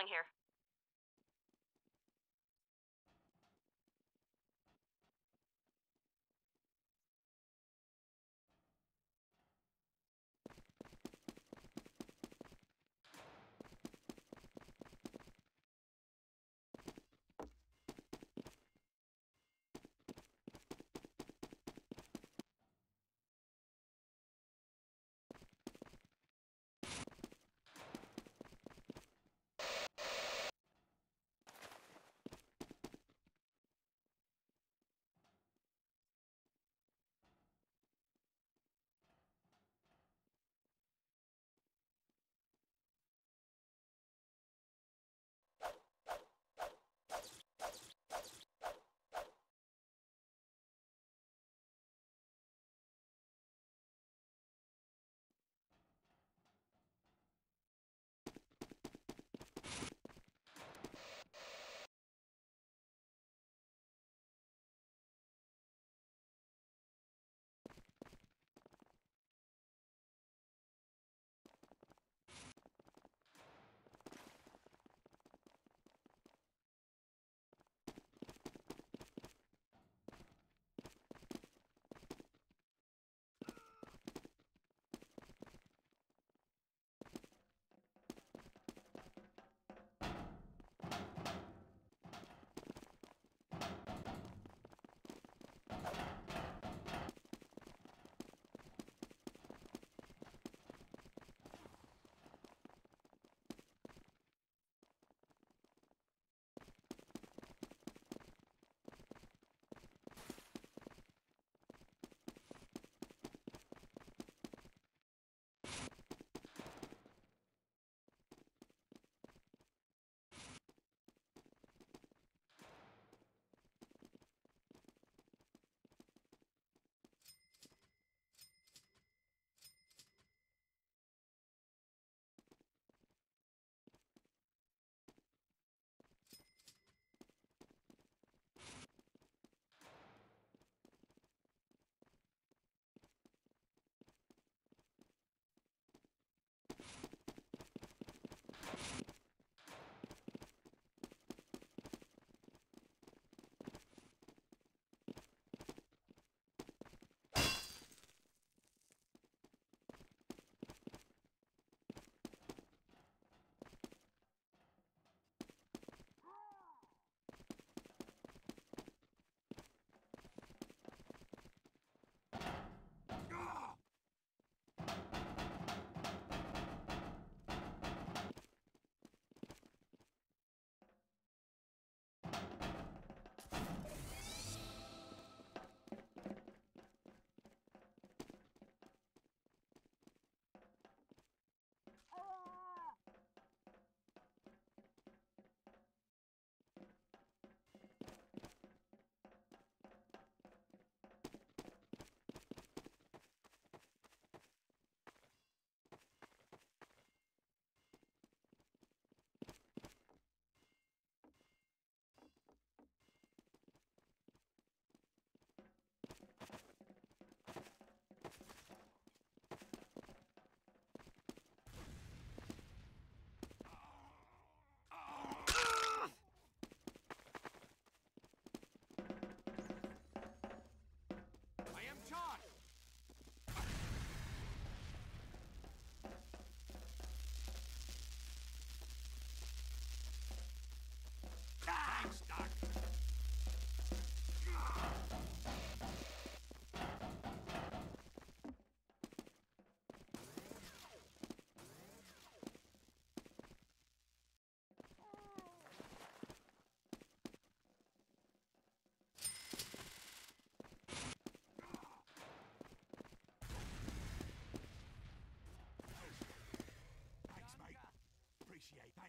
going here.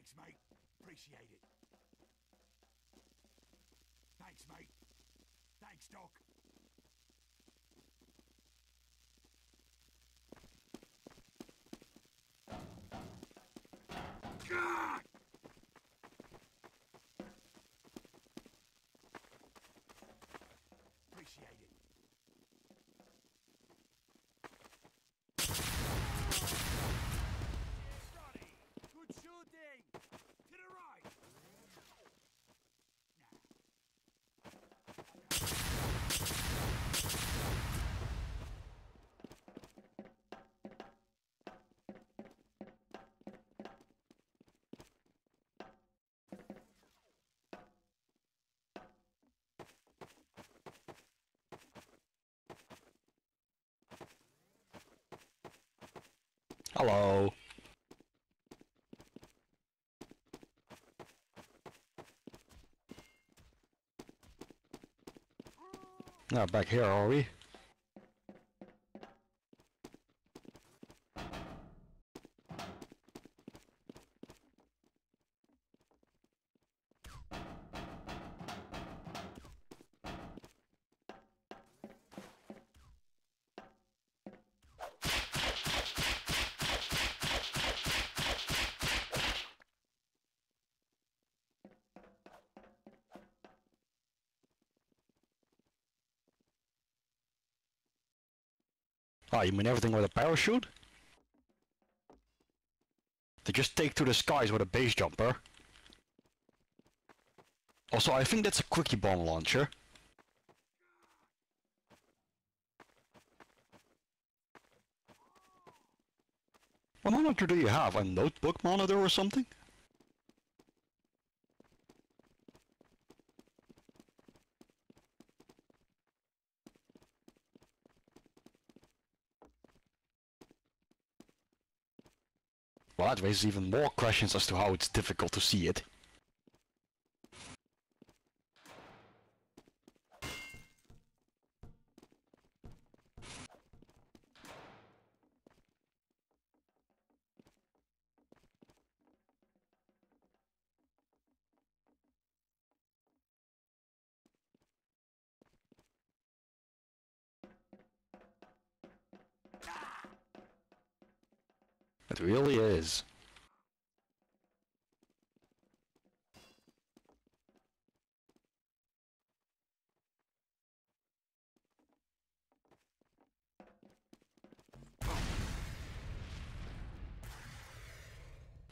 Thanks, mate. Appreciate it. Thanks, mate. Thanks, Doc. God! Appreciate it. Good shooting! To the right! Hello. Now back here, are we? Ah, you mean everything with a parachute? They just take to the skies with a base jumper. Also, I think that's a quickie bomb launcher. What monitor do you have? A notebook monitor or something? Well, that raises even more questions as to how it's difficult to see it. It really is.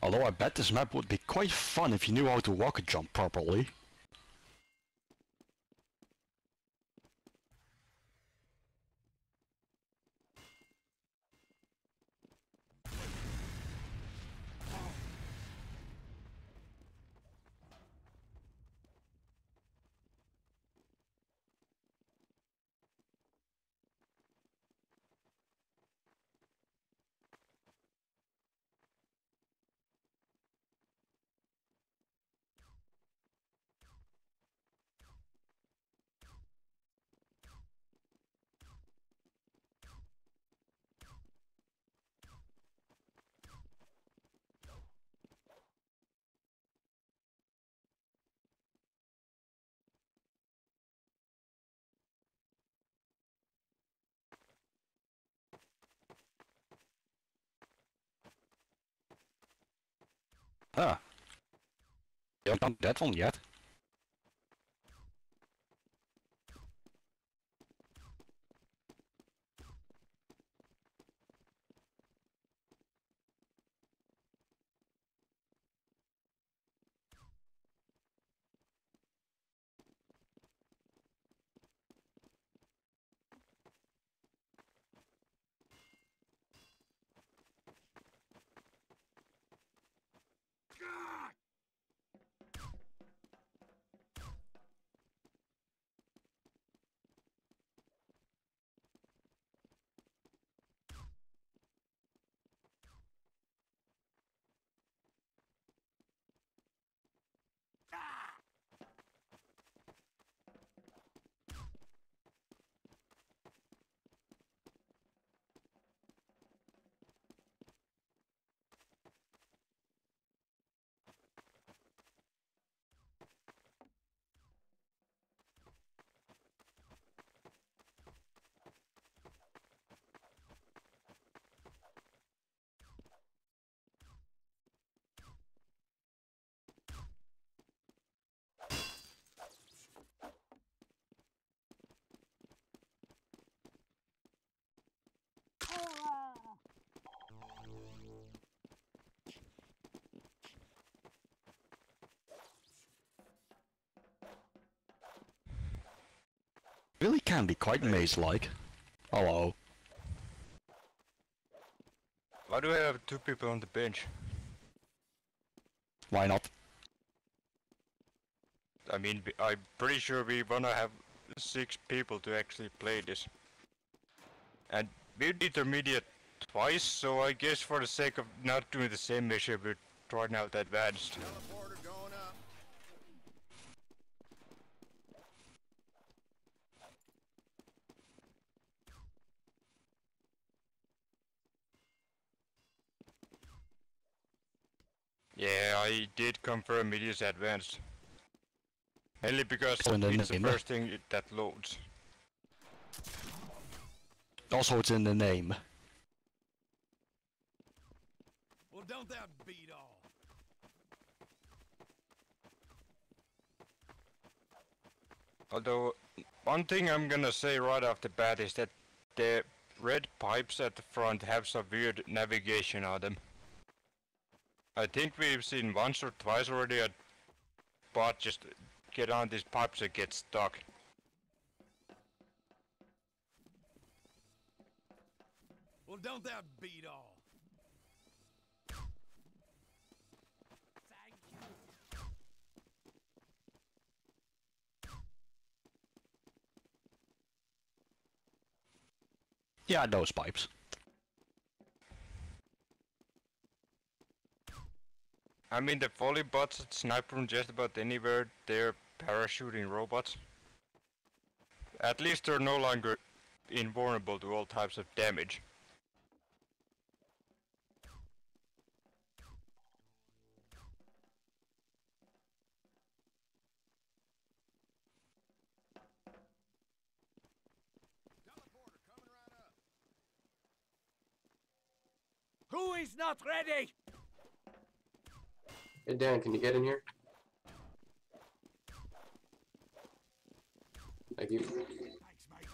Although I bet this map would be quite fun if you knew how to rocket jump properly. Ah. You haven't done that one yet. Really can be quite maze-like. Hello. Why do I have two people on the bench? Why not? I mean, I'm pretty sure we wanna have 6 people to actually play this. And mid intermediate twice, so I guess for the sake of not doing the same mission, we're trying out advanced. Teleporter going up. Yeah, I did confirm it is advanced. Mainly because Oh, and then it's the name. first thing that loads. Also, it's in the name. Well, don't that beat all? Although, one thing I'm gonna say right off the bat is that the red pipes at the front have some weird navigation on them. I think we've seen once or twice already a bot just get on these pipes and get stuck. Well, don't that beat all? Thank you. Yeah, those pipes. I mean, the volley bots that snipe from just about anywhere, they're parachuting robots. At least they're no longer invulnerable to all types of damage. Teleporter coming right up. Who is not ready? Hey Dan, can you get in here? Thank you. Thanks, mate.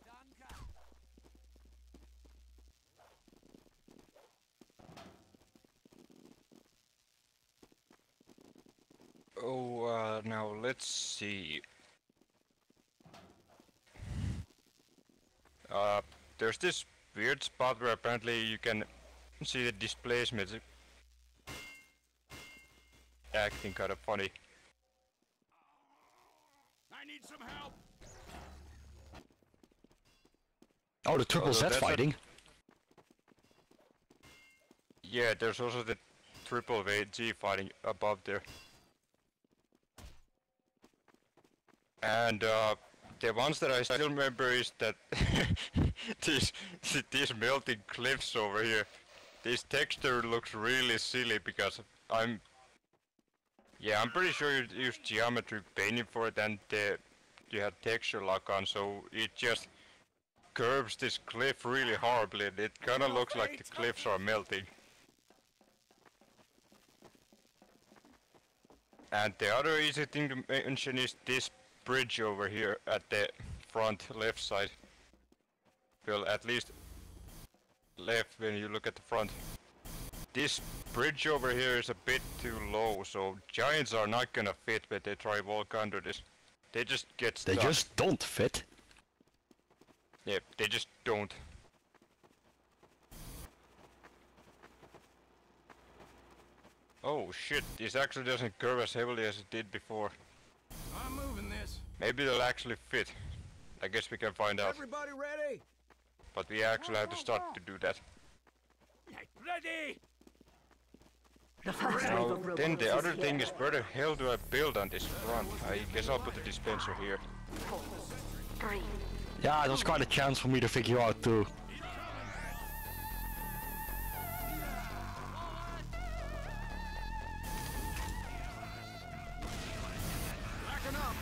Danke. Oh, now let's see. There's this weird spot where apparently you can see the displacement acting kind of funny. I need some help. Oh, the triple Although Z that's a- fighting. Yeah, there's also the triple G fighting above there. And the ones that I still remember is that these melting cliffs over here. This texture looks really silly because I'm pretty sure you use geometry painting for it and you had texture lock on, so it just curves this cliff really horribly and it kinda looks like the cliffs are melting. And the other easy thing to mention is this bridge over here at the front left side. Well, at least left when you look at the front. This bridge over here is a bit too low, so giants are not gonna fit when they try walk under this. They just get They stuck. just don't fit. Yep, they just don't. Oh shit, this actually doesn't curve as heavily as it did before. I'm moving this. Maybe they'll actually fit. I guess we can find out. Everybody ready? But we actually have to start to do that. Ready? The first Now, wave of then robots the is other thing here. is where the hell do I build on this front? I guess I'll put the dispenser here. 4, 3, Yeah, that was quite a chance for me to figure out too. Backing up.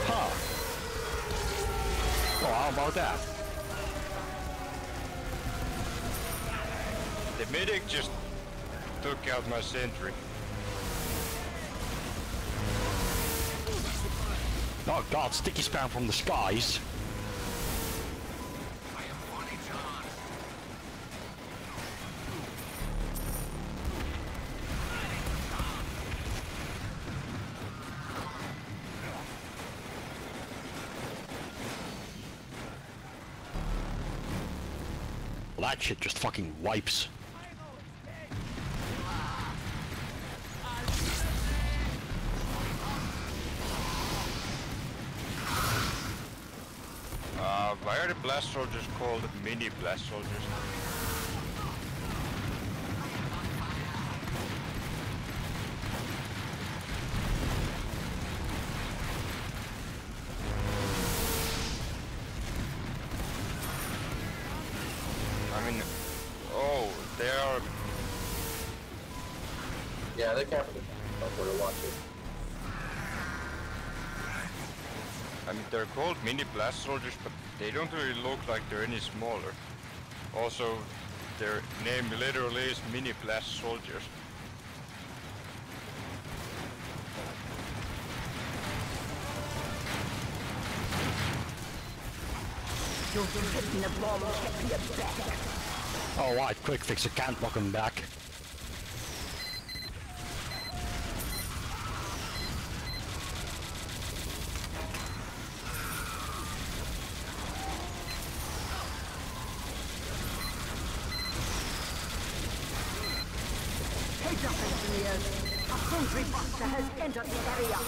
Huh. Oh, how about that? The medic just took out my sentry. Oh god, sticky spam from the skies. That shit just fucking wipes. Why are the blast soldiers called mini blast soldiers? I mean, oh, they are. Yeah, they're camping we're watching. I mean, they're called mini blast soldiers, but they don't really look like they're any smaller. Also, their name literally is mini blast soldiers. You've been hitting the bomb, kept you back. Alright, quick fix, I can't knock him back. Heads up, engineers. A sentry buster has entered the area.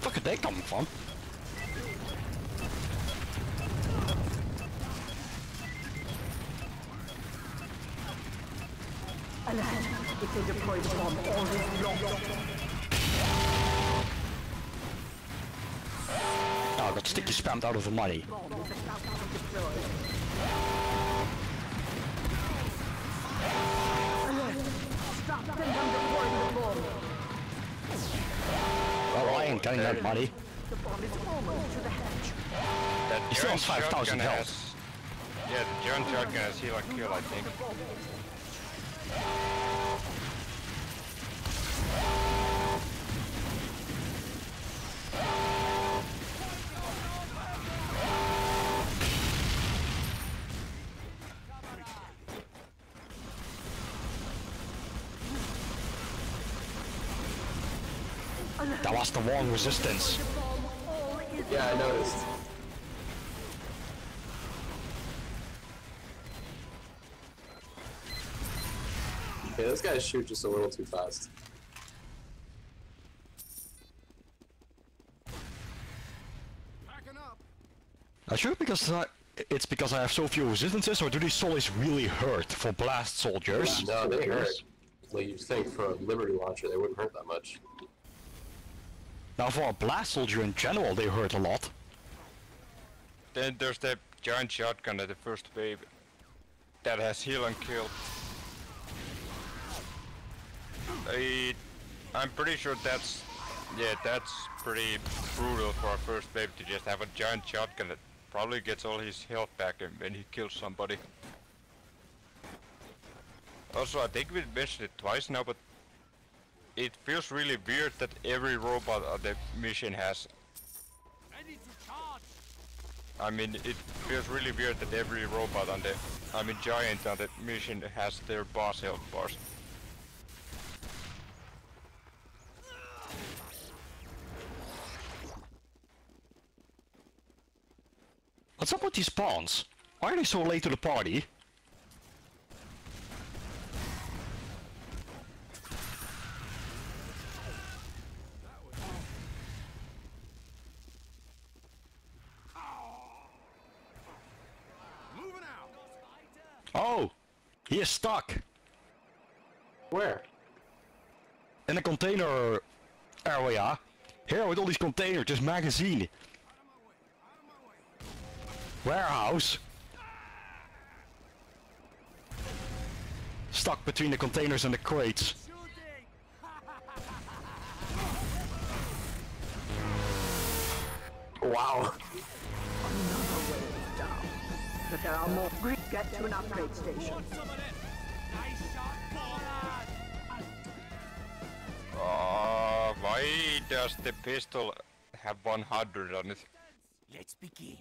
Fuck are they coming from? Alert. If they deploy the bomb, all is lost. Oh, I got sticky spammed out of the money. Bomb is about to be deployed. Alert. Stop them from deploying the bomb. Well, I ain't getting that money. The bomb is almost to the hatch. That He still has giant 5,000 shotgun health. has- Yeah, the giant shotgun has heal and kill, I think. That was the wrong resistance. Yeah, I noticed. Yeah, those guys shoot just a little too fast. Packing up. I sure because it's because I have so few resistances, or do these soldiers really hurt for blast soldiers? No, they hurt. Like you think for a Liberty launcher, they wouldn't hurt that much. Now for a blast soldier in general, they hurt a lot. Then there's the giant shotgun at the first wave that has heal and kill. I'm pretty sure that's pretty brutal for a first wave to just have a giant shotgun that probably gets all his health back when he kills somebody. Also, I think we mentioned it twice now, but it feels really weird that every robot on the mission has. Ready to charge. I mean, it feels really weird that every robot on the, giant on the mission has their boss health bars. What's up with these spawns? Why are they so late to the party? Moving out. Oh! He is stuck! Where? In a container area. Here with all these containers, this magazine. Warehouse. Stuck between the containers and the crates. Wow. Another way is down. But there are more. Get to an upgrade station. Some of this. Nice shot, Why does the pistol have 100 on it? Let's begin.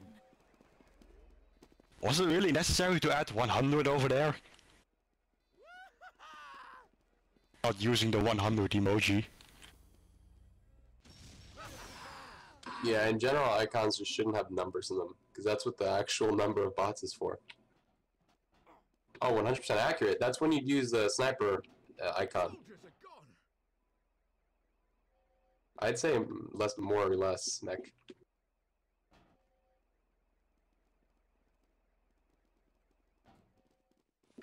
Was it really necessary to add 100 over there? Not using the 100 emoji. Yeah, in general, icons just shouldn't have numbers in them, because that's what the actual number of bots is for. Oh, 100% accurate. That's when you'd use the sniper icon. I'd say more or less, mech.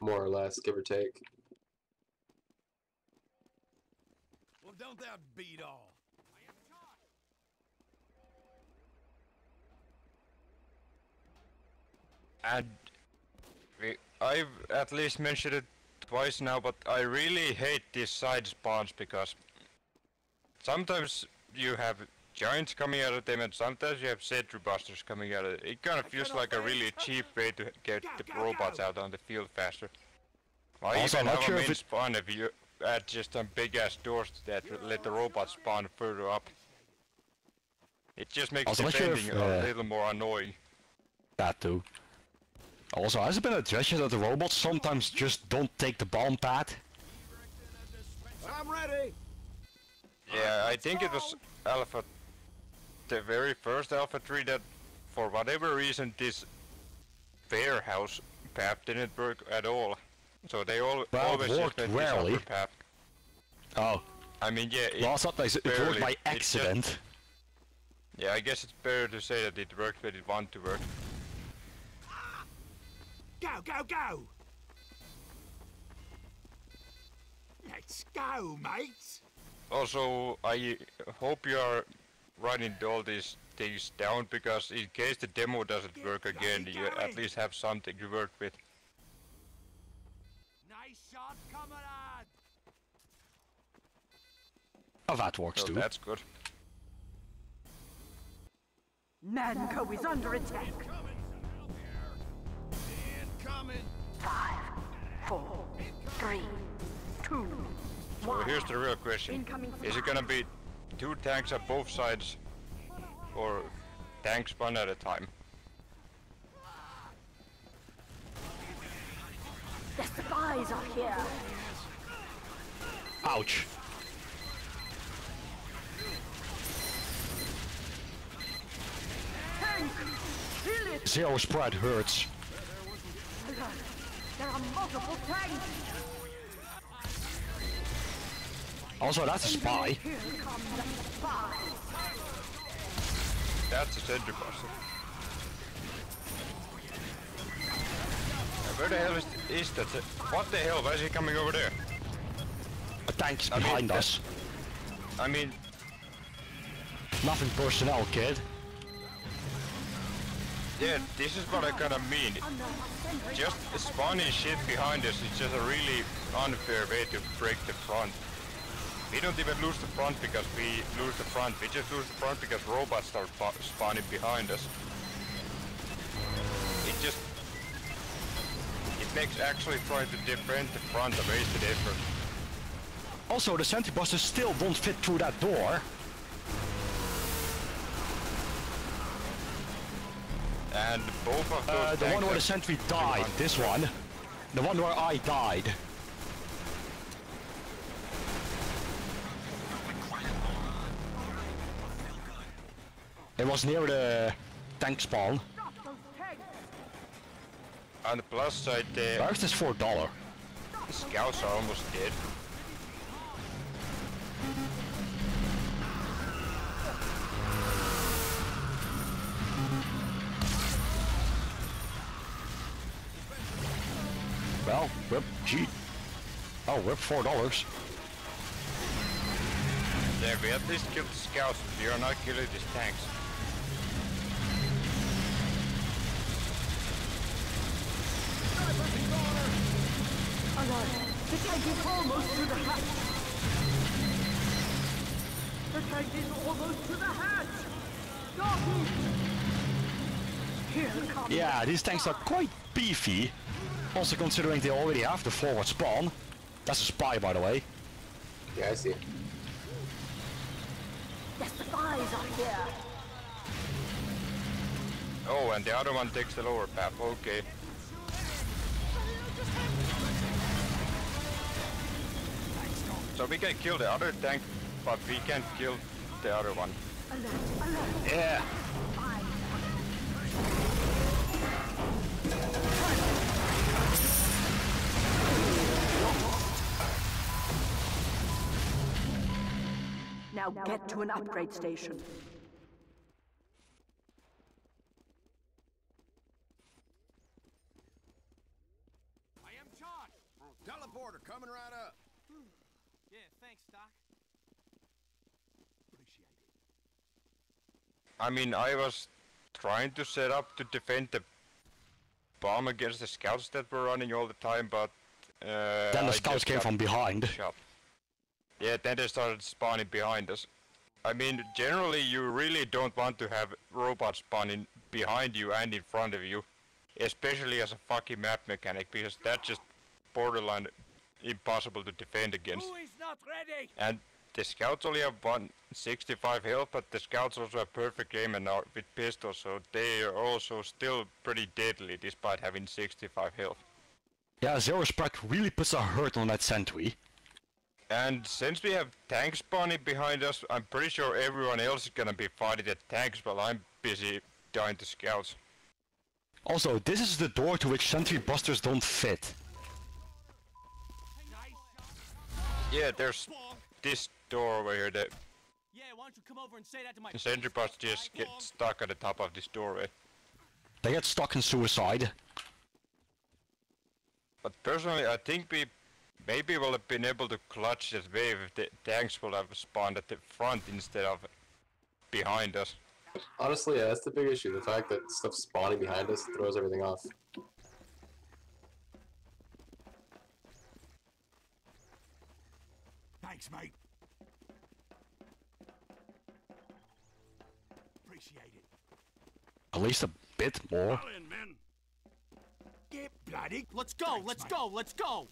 More or less, give or take. Well, don't that beat all? And I've at least mentioned it twice now, but I really hate these side spawns because sometimes you have giants coming out of them and sometimes you have sentry busters coming out of it. It kind of feels like a really cheap way to get the robots out on the field faster. Why Also, even I'm not have sure a if main it- spawn if you add just some big ass doors that let the robots spawn further up? It just makes Also, not sure if, defending a little more annoying. That too. Also, has it been addressed yet that the robots sometimes just don't take the bomb pad? I'm ready. Yeah, I think it was Alpha, the very first Alpha 3 that, for whatever reason, this warehouse path didn't work at all. So they Well, it always just worked went this rarely. upper path. Oh, I mean, yeah, well, sometimes it worked barely- by it just- accident. yeah, I guess it's better to say that it worked when it wanted to work. Go, go, go! Let's go, mates! Also, I hope you are writing all these things down because in case the demo doesn't work again, you at least have something to work with. Nice shot, comrade! Oh, that works So too. that's good. Manco is under attack. Incoming. 5, 4, 3, 2, So 1. here's the real question. Incoming Is it gonna be 2 tanks on both sides or tanks one at a time? The spies are here. Ouch. Tank! Kill it! Zero spread hurts. There are multiple tanks! Also, that's a spy. Here come the spies! That's a sentry buster. Where the hell is that? What the hell? Why is he coming over there? A tank's I mean, behind that- us. I mean, Nothing personnel, kid. yeah, this is what I kinda mean. Just spawning shit behind us is just a really unfair way to break the front. We don't even lose the front because we lose the front. We just lose the front because robots start spawning behind us. It makes actually trying to defend the front a wasted effort. Also, the sentry busters still don't fit through that door. And both of those The one where the tanks sentry died, this one. The one where I died. It was near the tank spawn. Stop those tanks! on the plus side, the Where's this $4? scouts are almost dead. Well, whip, gee. Oh, whip $4. Yeah, we at least killed the scouts, but we are not killing these tanks. Alert! The tank is almost to the hatch! The tank is almost to the hatch! Stop it! Here comes Yeah, these tanks are quite beefy. Also considering they already have the forward spawn. That's a spy, by the way. Yeah, I see. the spies are here! Oh, and the other one takes the lower path, okay. So we can kill the other tank, but we can't kill the other one. Yeah. Now get to an upgrade station. I am charged. Teleporter coming right up. Yeah, thanks, Doc. Appreciate it. I mean, I was trying to set up to defend the bomb against the scouts that were running all the time, but Then the scouts came from behind. shot. Yeah, then they started spawning behind us. I mean, generally you really don't want to have robots spawning behind you and in front of you, especially as a fucking map mechanic, because that's just borderline impossible to defend against. Who is not ready? And the scouts only have 165 health, but the scouts also have perfect aim and are with pistols, so they are also still pretty deadly despite having 65 health. Yeah, Zero Spark really puts a hurt on that sentry. And since we have tanks spawning behind us, I'm pretty sure everyone else is gonna be fighting the tanks while I'm busy dying to scouts. Also, this is the door to which sentry busters don't fit. Yeah, there's this door over here that Yeah, why don't you come over and say that to my the sentry busters just get stuck at the top of this doorway. They get stuck in suicide. But personally, I think we maybe will have been able to clutch that wave if the tanks will have spawned at the front instead of behind us. Honestly, yeah, that's the big issue. The fact that stuff spawning behind us throws everything off. Thanks, mate. Appreciate it. At least a bit more. All in, men. Get bloody. Let's go, Thanks, let's mate. go, let's go!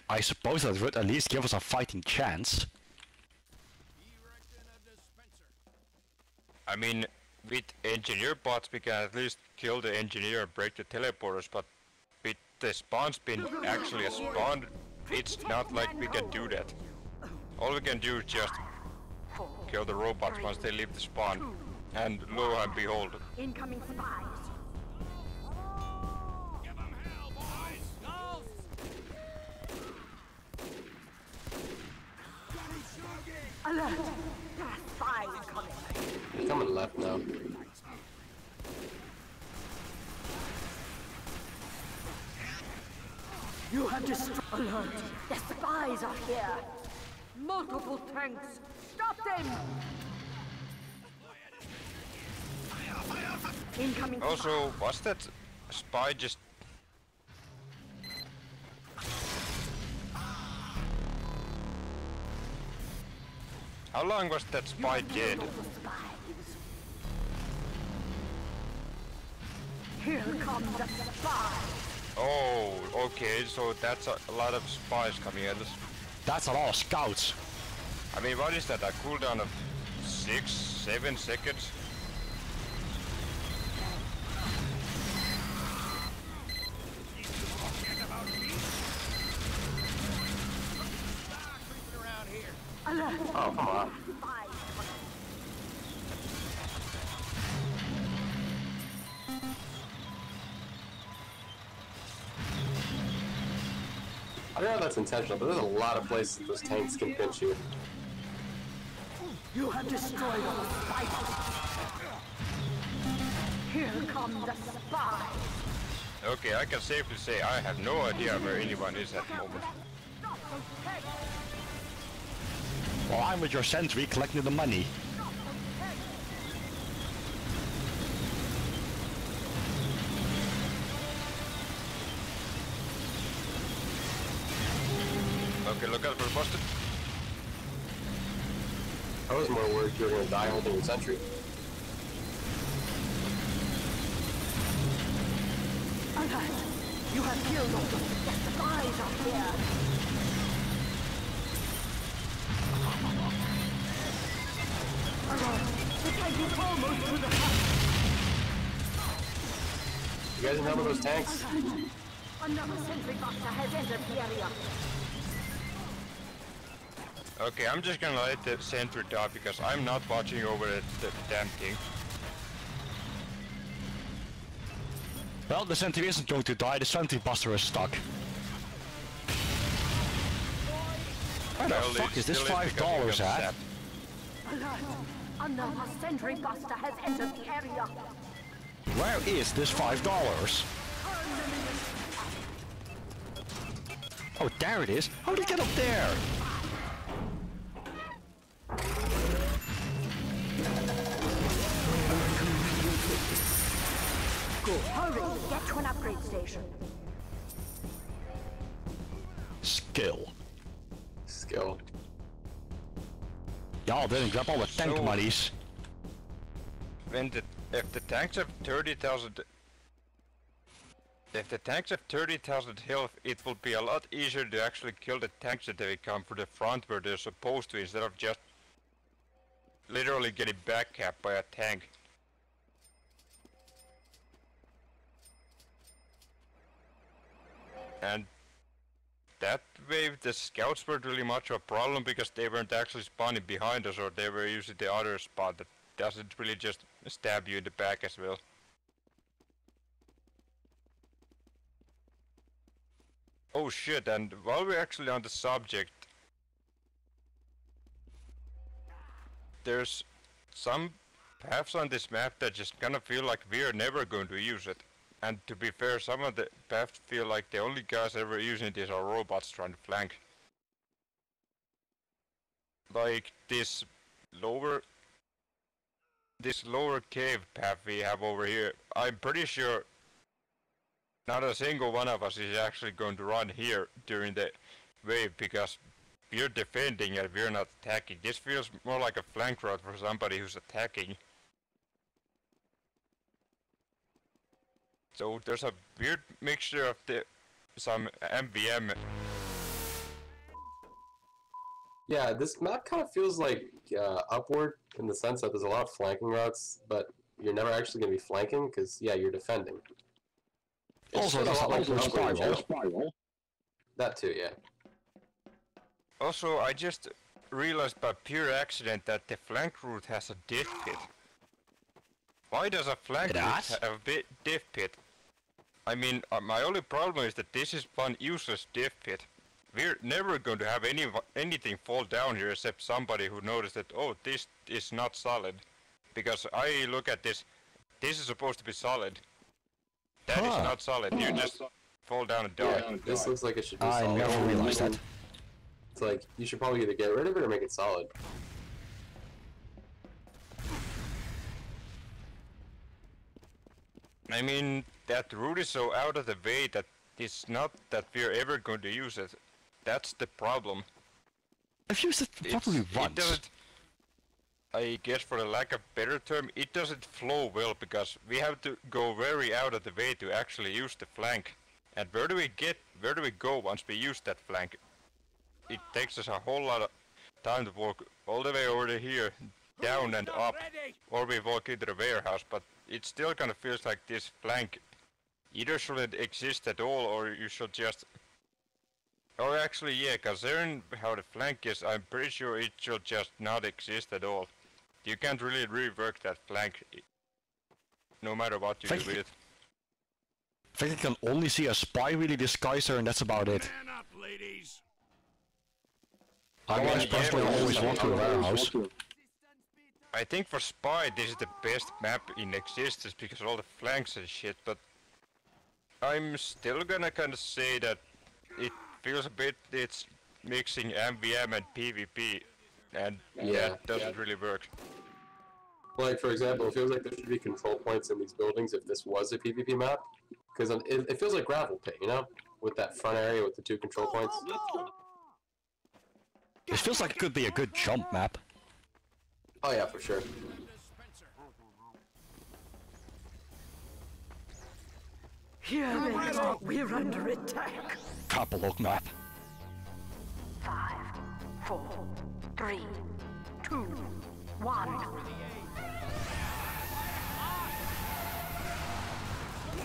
I suppose that would at least give us a fighting chance. Erecting a dispenser. I mean, with engineer bots we can at least kill the engineer and break the teleporters, but with the spawn spin actually a spawn, it's not like we can do that. All we can do is just kill the robots once they leave the spawn, and lo and behold. Incoming spies. Give 'em hell, boys. Alert! There are spies coming. They're coming left now. You have destroyed. Alert! The spies are here. Multiple tanks. Stop them! Incoming Also, was that spy just... How long was that spy dead? Here come the spies. Oh, okay, so that's a lot of spies coming at us. That's a lot of scouts. I mean, what is that, a cooldown of 6-7 seconds? Creeping around here. Alert! Oh, come on. Spies coming. I don't know if that's intentional, but there's a lot of places those tanks can pinch you. You have destroyed all spies. Here come the spies. Okay, I can safely say I have no idea where anyone is at the moment. Stop those tanks. While I'm with your sentry collecting the money. Stop those tanks. Okay, look out for the busted. I was more worried you were gonna die holding your sentry. Alert! You have killed all the spies are here. tank is almost to the hatch. You guys remember those tanks? Another sentry buster has entered the area. Okay, I'm just gonna let the sentry die because I'm not watching over the damn thing. Well, the sentry isn't going to die, the sentry buster is stuck. Where the Well, fuck it is this still because $5 it got at? zapped. Alert! Another sentry buster has entered the area. Where is this $5? Oh, there it is. How did it get up there? Hurry! Get to an upgrade station. Skill. Skill. Y'all didn't grab all the tank So- monies. If the tanks have 30,000... If the tanks have 30,000 health, it will be a lot easier to actually kill the tanks that they come from the front where they're supposed to, instead of just literally getting backcapped by a tank. And that way the scouts weren't really much of a problem because they weren't actually spawning behind us, or they were using the other spot that doesn't really just stab you in the back as well. Oh shit, and while we're actually on the subject, there's some paths on this map that just kind of feel like we're never going to use it. And to be fair, some of the paths feel like the only guys ever using this are robots trying to flank. Like this lower cave path we have over here. I'm pretty sure not a single one of us is actually going to run here during the wave because we're defending and we're not attacking. This feels more like a flank route for somebody who's attacking. So there's a weird mixture of some MVM. Yeah, this map kind of feels like upward in the sense that there's a lot of flanking routes, but you're never actually going to be flanking because, yeah, you're defending. It Also, feels a there's lot like also upward in spiral. general. That too, yeah. Also, I just realized by pure accident that the flank route has a diff pit. Why does a flank route have a diff pit? I mean, my only problem is that this is one useless diff pit. We're never going to have anything fall down here except somebody who noticed that, oh, this is not solid. Because I look at this is supposed to be solid. That is not solid, you just fall down and die. Yeah, this looks like it should be I solid. never realized that. It's like, you should probably either get rid of it or make it solid. I mean, that route is so out of the way that it's not that we're ever going to use it. That's the problem. I've used it probably It once. doesn't, I guess for the lack of better term, it doesn't flow well because we have to go very out of the way to actually use the flank. And where do we go once we use that flank? It takes us a whole lot of time to walk all the way over to here, down and up, or we walk into the warehouse, but it still kind of feels like this flank either shouldn't exist at all, or you should just... Or actually, yeah, considering how the flank is, I'm pretty sure it should just not exist at all. You can't really rework that flank, no matter what you do with it. I think I can only see a spy really disguise her and that's about it. Man up, ladies. I guess yeah, personally but always also- walk to a warehouse. I think for Spy this is the best map in existence because of all the flanks and shit, but I'm still gonna kinda say that it feels a bit it's mixing MVM and PvP, and Yeah, that doesn't really work. Like, for example, it feels like there should be control points in these buildings if this was a PvP map. Because it feels like gravel pit, you know? With that front area with the 2 control points. It feels like it could be a good jump map. Oh yeah, for sure. Here they are. We're under attack. Capalogue map. 5, 4, 3, 2, 1.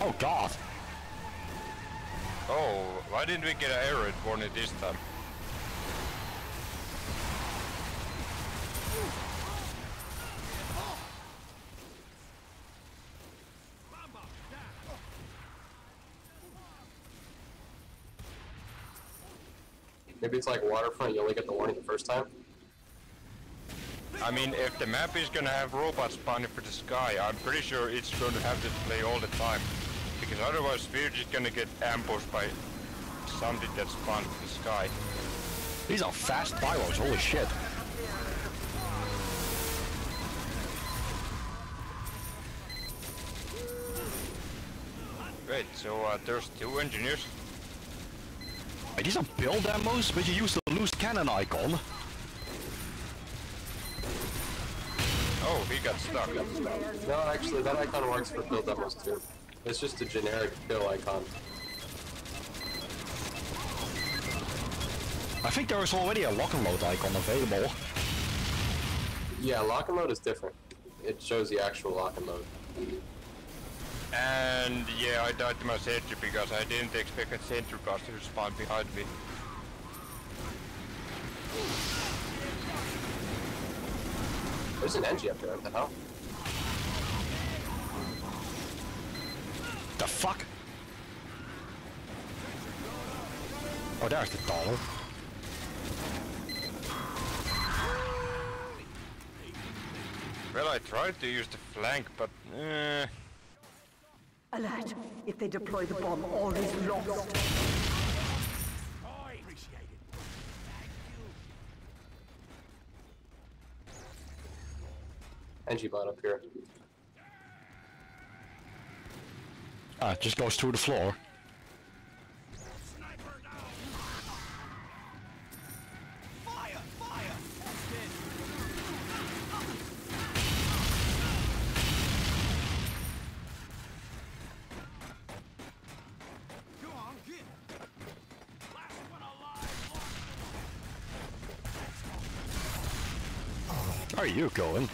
Oh god. Oh, why didn't we get an error warning this time? Maybe it's like Waterfront, you only get the warning the first time? I mean, if the map is gonna have robots spawning for the sky, I'm pretty sure it's going to have to play all the time. Because otherwise we're just gonna get ambushed by something that spawns in the sky. These are fast pyros, holy shit. Wait, so there's 2 engineers? Wait, these are build demos, but you use the loose cannon icon. Oh, he got stuck. No, actually, that icon works for build demos too. It's just a generic kill icon. I think there is already a lock and load icon available. Yeah, lock and load is different. It shows the actual lock and load. And yeah, I died to my sentry because I didn't expect a sentry buster to spawn behind me. There's an NG up there, what the hell? The fuck? Oh, there's the dollar. Well, I tried to use the flank, but Alert! If they deploy the bomb, all is lost. I appreciate it. NG bot up here. Ah, it just goes through the floor. Sniper down! Fire! Fire! That's it. Go on, get! Last one alive! Where are you going?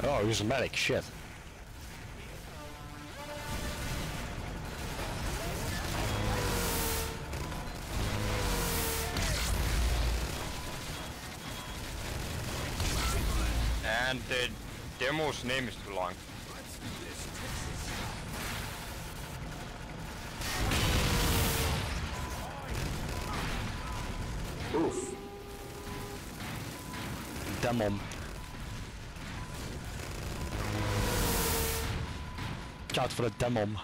Oh, he's a medic, shit. and the demo's name is too long. Oof. Demon. Watch out for the demon.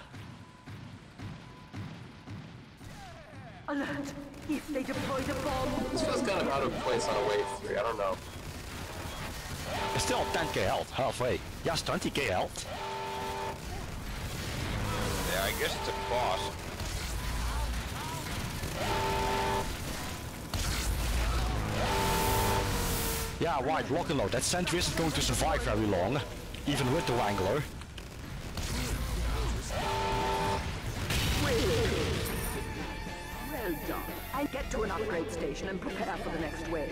Alert! If they deploy the bomb, This feels kind of out of place on a wave 3, I don't know. It's still 10k health, halfway. Yes, 20k health. Yeah, I guess it's a boss. Yeah, right, lock and load. That sentry isn't going to survive very long, even with the Wrangler. well done. I'll get to an upgrade station and prepare for the next wave.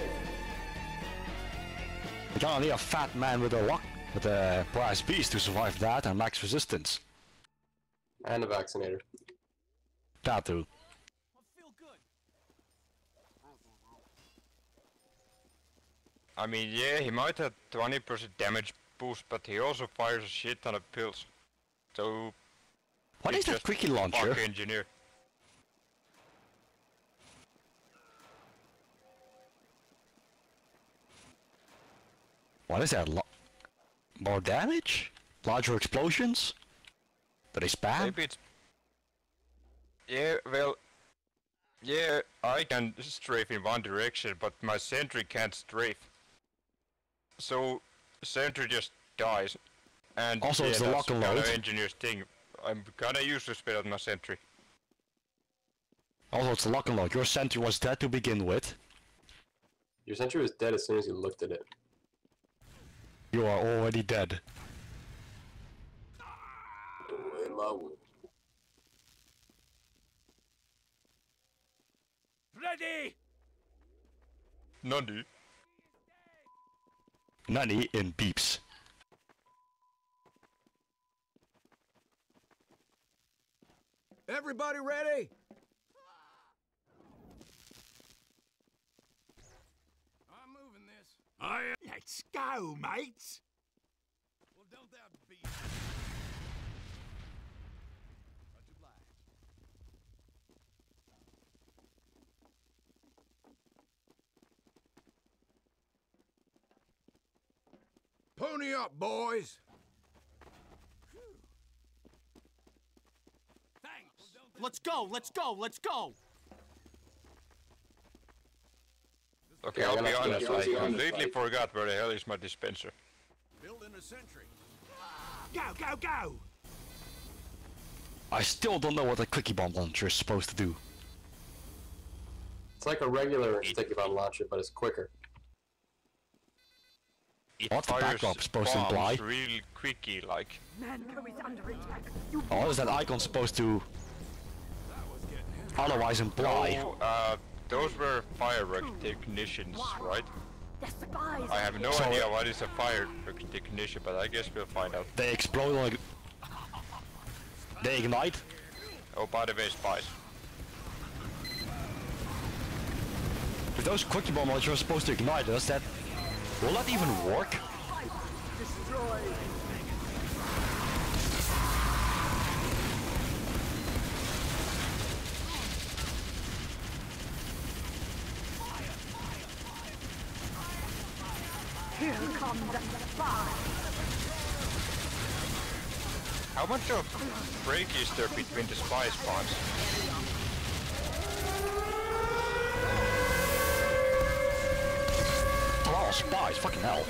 You gonna need a fat man with a prize beast to survive that and max resistance. And a vaccinator. That too. I feel good. I mean, yeah, he might have 20% damage boost, but he also fires a shit ton of pills. So... What he's is that just quickie launcher? fuck engineer. What is that? More damage? Larger explosions? Do they spam? Maybe it's... Yeah, well... Yeah, I can strafe in one direction, but my sentry can't strafe. So, sentry just dies. And Also, yeah, it's the that's lock and kinda load. engineer's thing. I'm kinda useless without my sentry. Also, it's a lock and load. Your sentry was dead to begin with. Your sentry was dead as soon as you looked at it. You are already dead. Ready! Nandi. Nanny in beeps. Everybody ready? I'm moving this. Let's go, mates. Well, don't that be... Much obliged. Pony up, boys! Let's go, let's go, let's go! Okay, Yeah, I'll I'm be gonna have honest, to I be honest, completely like- forgot where the hell is my dispenser. Building a sentry. Go, go, go! I still don't know what a quickie bomb launcher is supposed to do. It's like a regular sticky bomb launcher, but it's quicker. It What's the fires backup supposed to bombs imply? real quicky, like. Manco is under attack. You Or is that icon supposed to otherwise imply? No, those were firework technicians, right? the spies. I have no So- idea what is a firework technician, but I guess we'll find out. They explode like... They ignite? Oh, by the way, spies. If those quickie bomb launchers are supposed to ignite us, that... Will that even work? Destroy. Here come the spies. How much of break is there between the spy spawns? A lot of spies, fucking hell.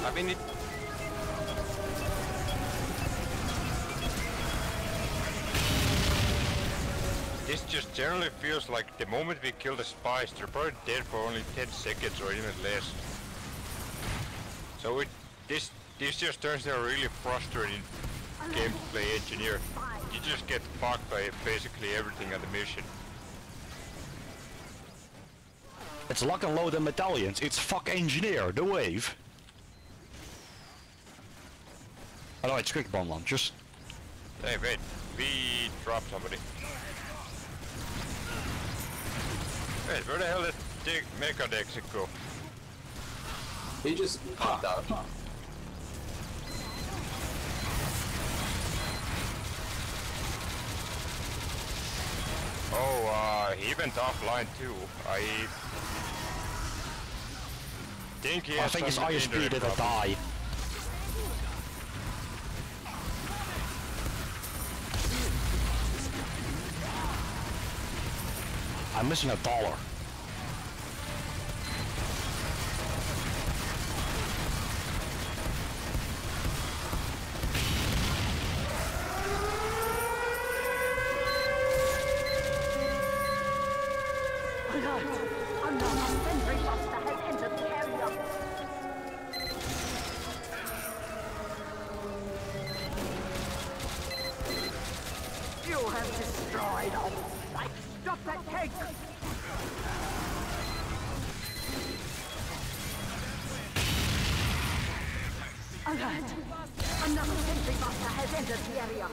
I mean, this just generally feels like the moment we kill the spies, they're probably dead for only 10 seconds or even less. So this just turns into a really frustrating gameplay engineer. You just get fucked by basically everything on the mission. It's lock and load and battalions. It's fuck engineer, the wave. Oh no, it's quick bomb launchers. Hey, wait, we dropped somebody. Wait, where the hell did the Mega Dexit go? He just popped out. Oh, he went offline too. I think he I has think his some ISP internet did a problem. die. I'm missing $1. Alert! Another sentry buster has entered the area. You have destroyed all sight. Stop that tank! Alert! Another sentry buster has entered the area.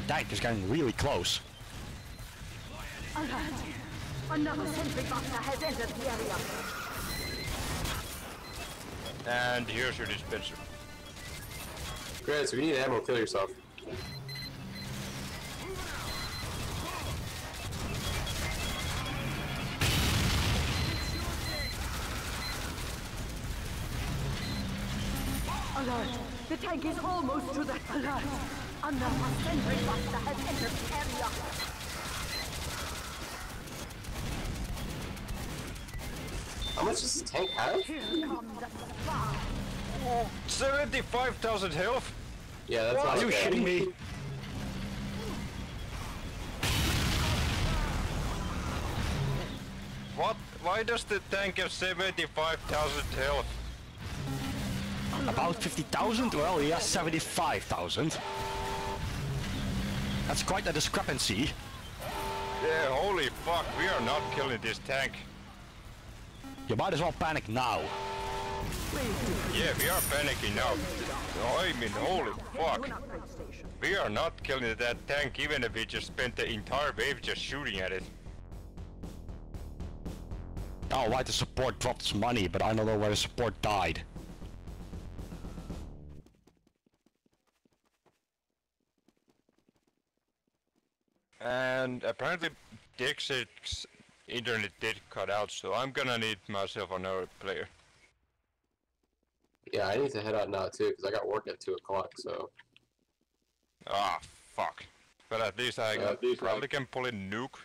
Tank is getting really close. Alert! Another sentry buster has entered the area. And here's your dispenser. Great, so if you need ammo, kill yourself. Alert! The tank is almost to the... Alert! Another sentry buster has entered the area. How much does this tank have? Here comes the spies. 75,000 health? Yeah, that's not Are you bad. shitting me? What? Why does the tank have 75,000 health? About 50,000? Well, he has 75,000. That's quite a discrepancy. Yeah, holy fuck, we are not killing this tank. You might as well panic now. Yeah, we are panicking now. I mean, holy fuck. We are not killing that tank even if we just spent the entire wave just shooting at it. Oh, why the support dropped its money, but I don't know where the support died. And apparently Dixit's internet did cut out, so I'm gonna need myself another player. Yeah, I need to head out now too, because I got work at 2 o'clock, so... Ah, fuck. But at least I probably can pull in nuke.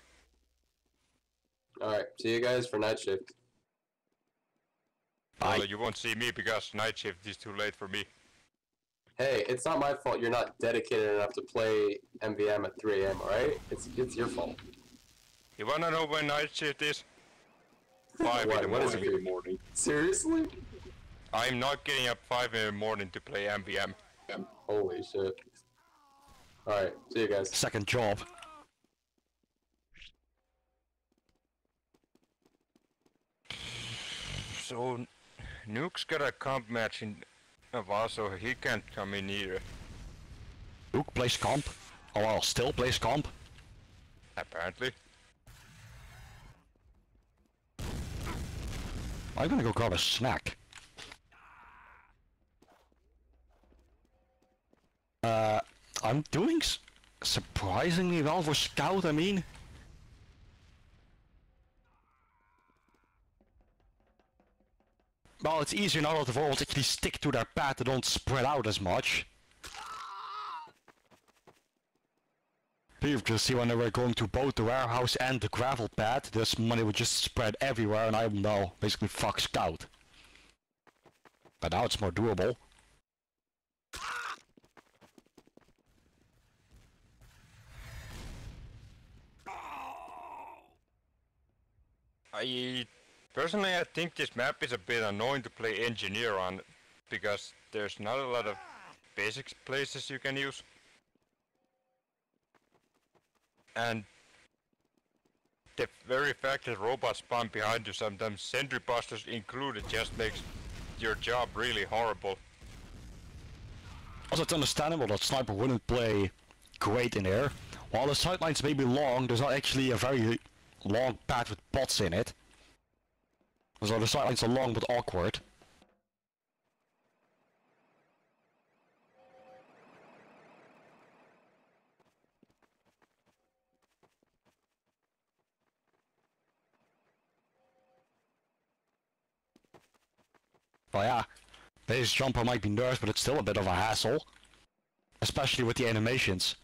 Alright, see you guys for night shift. Bye. Well, you won't see me because night shift is too late for me. Hey, it's not my fault you're not dedicated enough to play MVM at 3 AM, alright? It's your fault. You wanna know when night shift is? 5 in the What is morning. it morning? Seriously? I'm not getting up 5 in the morning to play MVM. Holy shit. Alright, see you guys. Second job. So, Nuke's got a comp match in a while, so he can't come in either. Luke plays comp. Oh well, still plays comp. Apparently. I'm gonna go grab a snack. I'm doing surprisingly well for Scout, I mean. Well, it's easier now that the volts actually stick to their path, they don't spread out as much. You can see when they were going to both the warehouse and the gravel pad, this money would just spread everywhere and I would now basically fuck Scout. But now it's more doable. Personally, I think this map is a bit annoying to play engineer on, because there's not a lot of basic places you can use. And the very fact that robots spawn behind you, sometimes sentry busters included, just makes your job really horrible. Also, it's understandable that Sniper wouldn't play great in air. While the sidelines may be long, there's not actually a very long path with bots in it. So the sidelines are long but awkward. Well, yeah, base jumper might be nerfed, but it's still a bit of a hassle. Especially with the animations.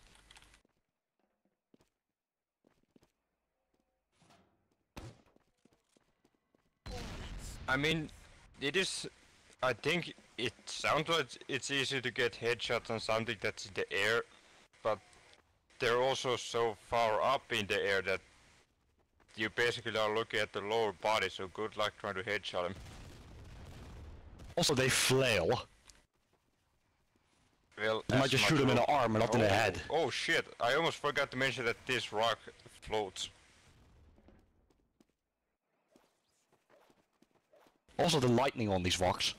I mean, it is... I think it sounds like it's easy to get headshots on something that's in the air, but they're also so far up in the air that you basically are looking at the lower body, so good luck trying to headshot him. Also, they flail. Well, You might just shoot him in the arm and not in the head. Oh shit, I almost forgot to mention that this rock floats. Also the lightning on these rocks.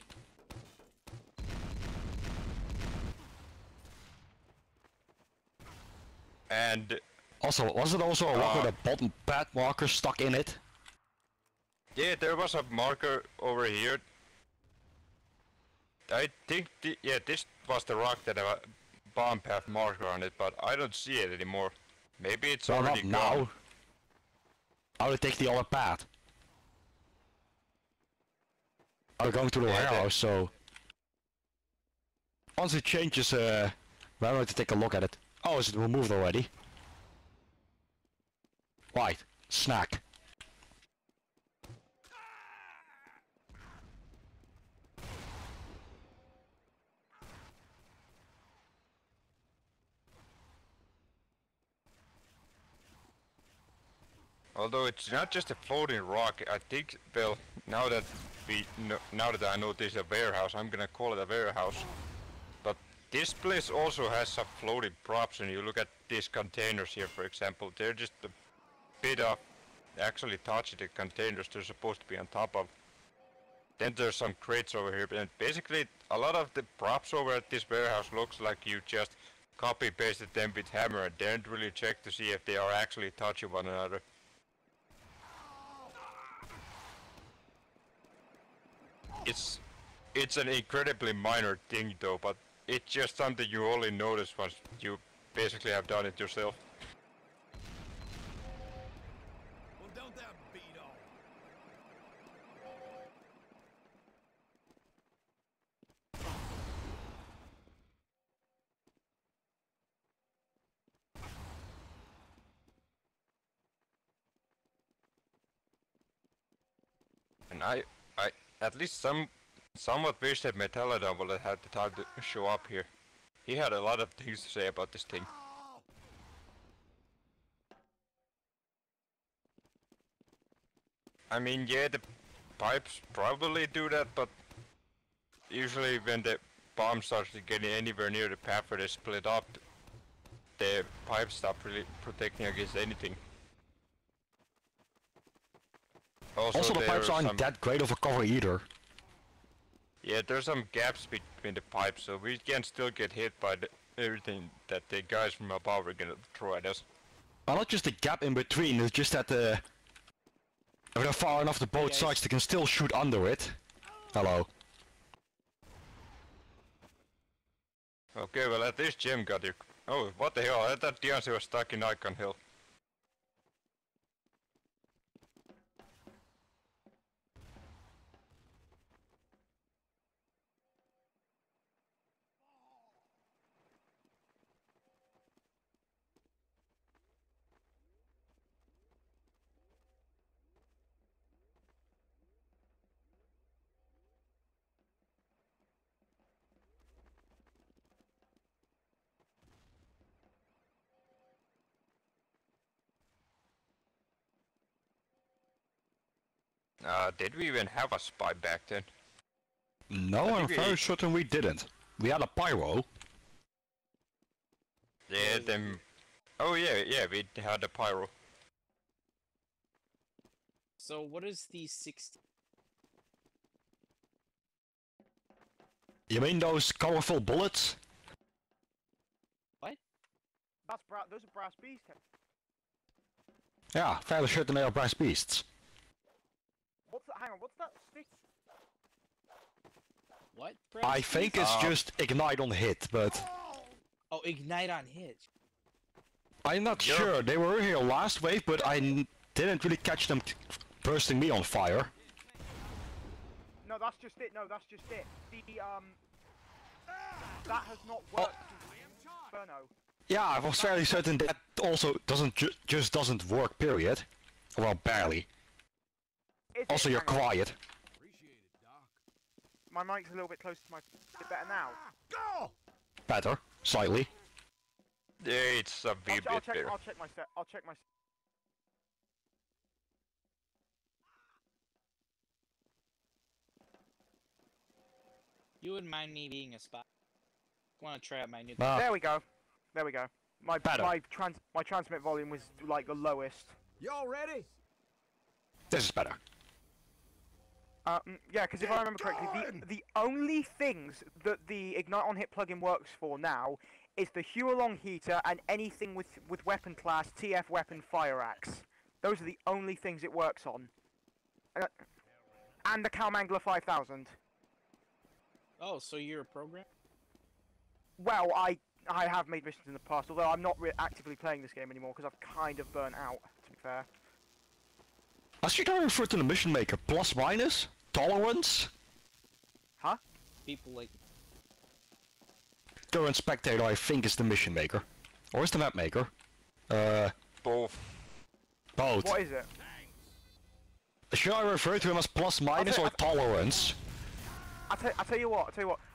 And... Also, was it also a rock with a bottom pad marker stuck in it? yeah, there was a marker over here. I think, yeah, this was the rock that had a bomb path marker on it, but I don't see it anymore. Maybe it's Well, already not gone. now. I would take the other path. I'm going to the warehouse, so... Once it changes, we're going to take a look at it. Oh, is it removed already? Right, snack. Although it's not just a floating rock, I think, well, now that now that I know this is a warehouse, I'm gonna call it a warehouse. But this place also has some floating props, and you look at these containers here, for example, they're just a bit of actually touching the containers they're supposed to be on top of. Then there's some crates over here, and basically a lot of the props over at this warehouse looks like you just copy pasted them with hammer and didn't really check to see if they are actually touching one another. It's an incredibly minor thing though, but it's just something you only notice once you basically have done it yourself. Well, don't that beat all? And I at least somewhat wish that Metalladon would have had the time to show up here. He had a lot of things to say about this thing. I mean, yeah, the pipes probably do that, but usually when the bomb starts getting anywhere near the path where they split up, the pipes stop really protecting against anything. Also, the pipes aren't that great of a cover either. Yeah, there's some gaps between the pipes, so we can still get hit by everything that the guys from above are gonna throw at us. Well, not just the gap in between, it's just that if they're far enough to both sides, they can still shoot under it. Hello. Okay, well at least Jim got you. Oh, what the hell, I thought Deontay was stuck in Icon Hill. Did we even have a spy back then? No, I'm very certain we didn't. We had a pyro. Yeah, then... Oh yeah, we had a pyro. So what is the 60? You mean those colorful bullets? What? Those are brass beasts. Yeah, fairly certain they are brass beasts. Hang on, what's that stick? What? I think it's just ignite on hit, but... Oh, ignite on hit. I'm not sure. They were here last wave, but I didn't really catch them bursting me on fire. No, that's just it. No, that's just it. That has not worked. Inferno. Yeah, I was fairly certain that also just doesn't work, period. Well, barely. Also, you're quiet. My mic's a little bit closer to my... Is it better now? Go! Better, slightly. Yeah, it's a wee bit better. I'll check my set. I'll check my... You wouldn't mind me being a spy. Want to try out my new... There we go. There we go. My Better. my transmit volume was like the lowest. Y'all ready? This is better. Yeah, because if I remember correctly, the only things that the Ignite on Hit plugin works for now is the Huolong heater and anything with weapon class TF weapon fire axe. Those are the only things it works on. And the Calmangler 5000. Oh, so you're a program? Well, I have made missions in the past, although I'm not actively playing this game anymore because I've kind of burnt out, to be fair. I should I refer to the mission maker. Plus minus? Tolerance? Huh? People like... Current spectator, I think, is the mission maker. Or is the map maker? Both. Both. What is it? Should I refer to him as plus minus or tolerance? I tell you what.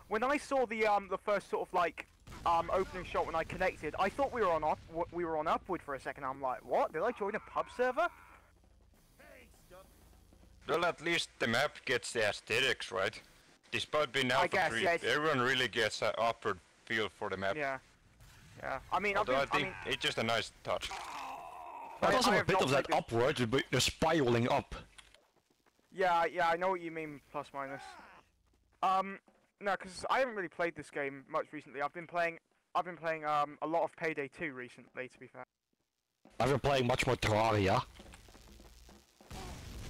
When I saw the first sort of like opening shot when I connected, I thought we were on upward for a second. I'm like, what? Did I join a pub server? Well, at least the map gets the aesthetics right. Despite being I Alpha guess, 3, yeah, it's- everyone really gets an upward feel for the map. Yeah. Yeah. I mean, Although I I think mean, it's just a nice touch. But also I a have bit not of that played this- upward, but you're spiraling up. yeah, I know what you mean, plus minus. No, because I haven't really played this game much recently. I've been playing a lot of Payday 2 recently, to be fair. I've been playing much more Terraria.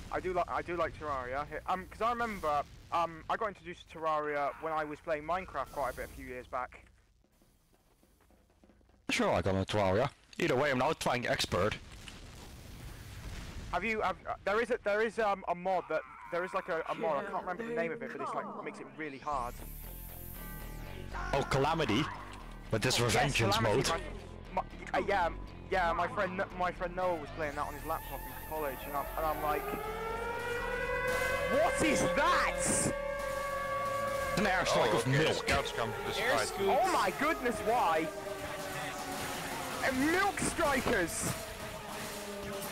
I do like Terraria. Because I remember, I got introduced to Terraria when I was playing Minecraft quite a bit a few years back. Sure, I got on Terraria. Either way, I'm now trying Expert. There is a mod that there is like a mod. I can't remember the name of it, but it's like makes it really hard. Oh, Calamity. With this Revengeance Calamity, mode. yeah. My friend Noah was playing that on his laptop in college, and I'm like, what is that? An airstrike of okay, milk. Scouts come to this Air fight. scoops. Oh my goodness, why? And milk strikers!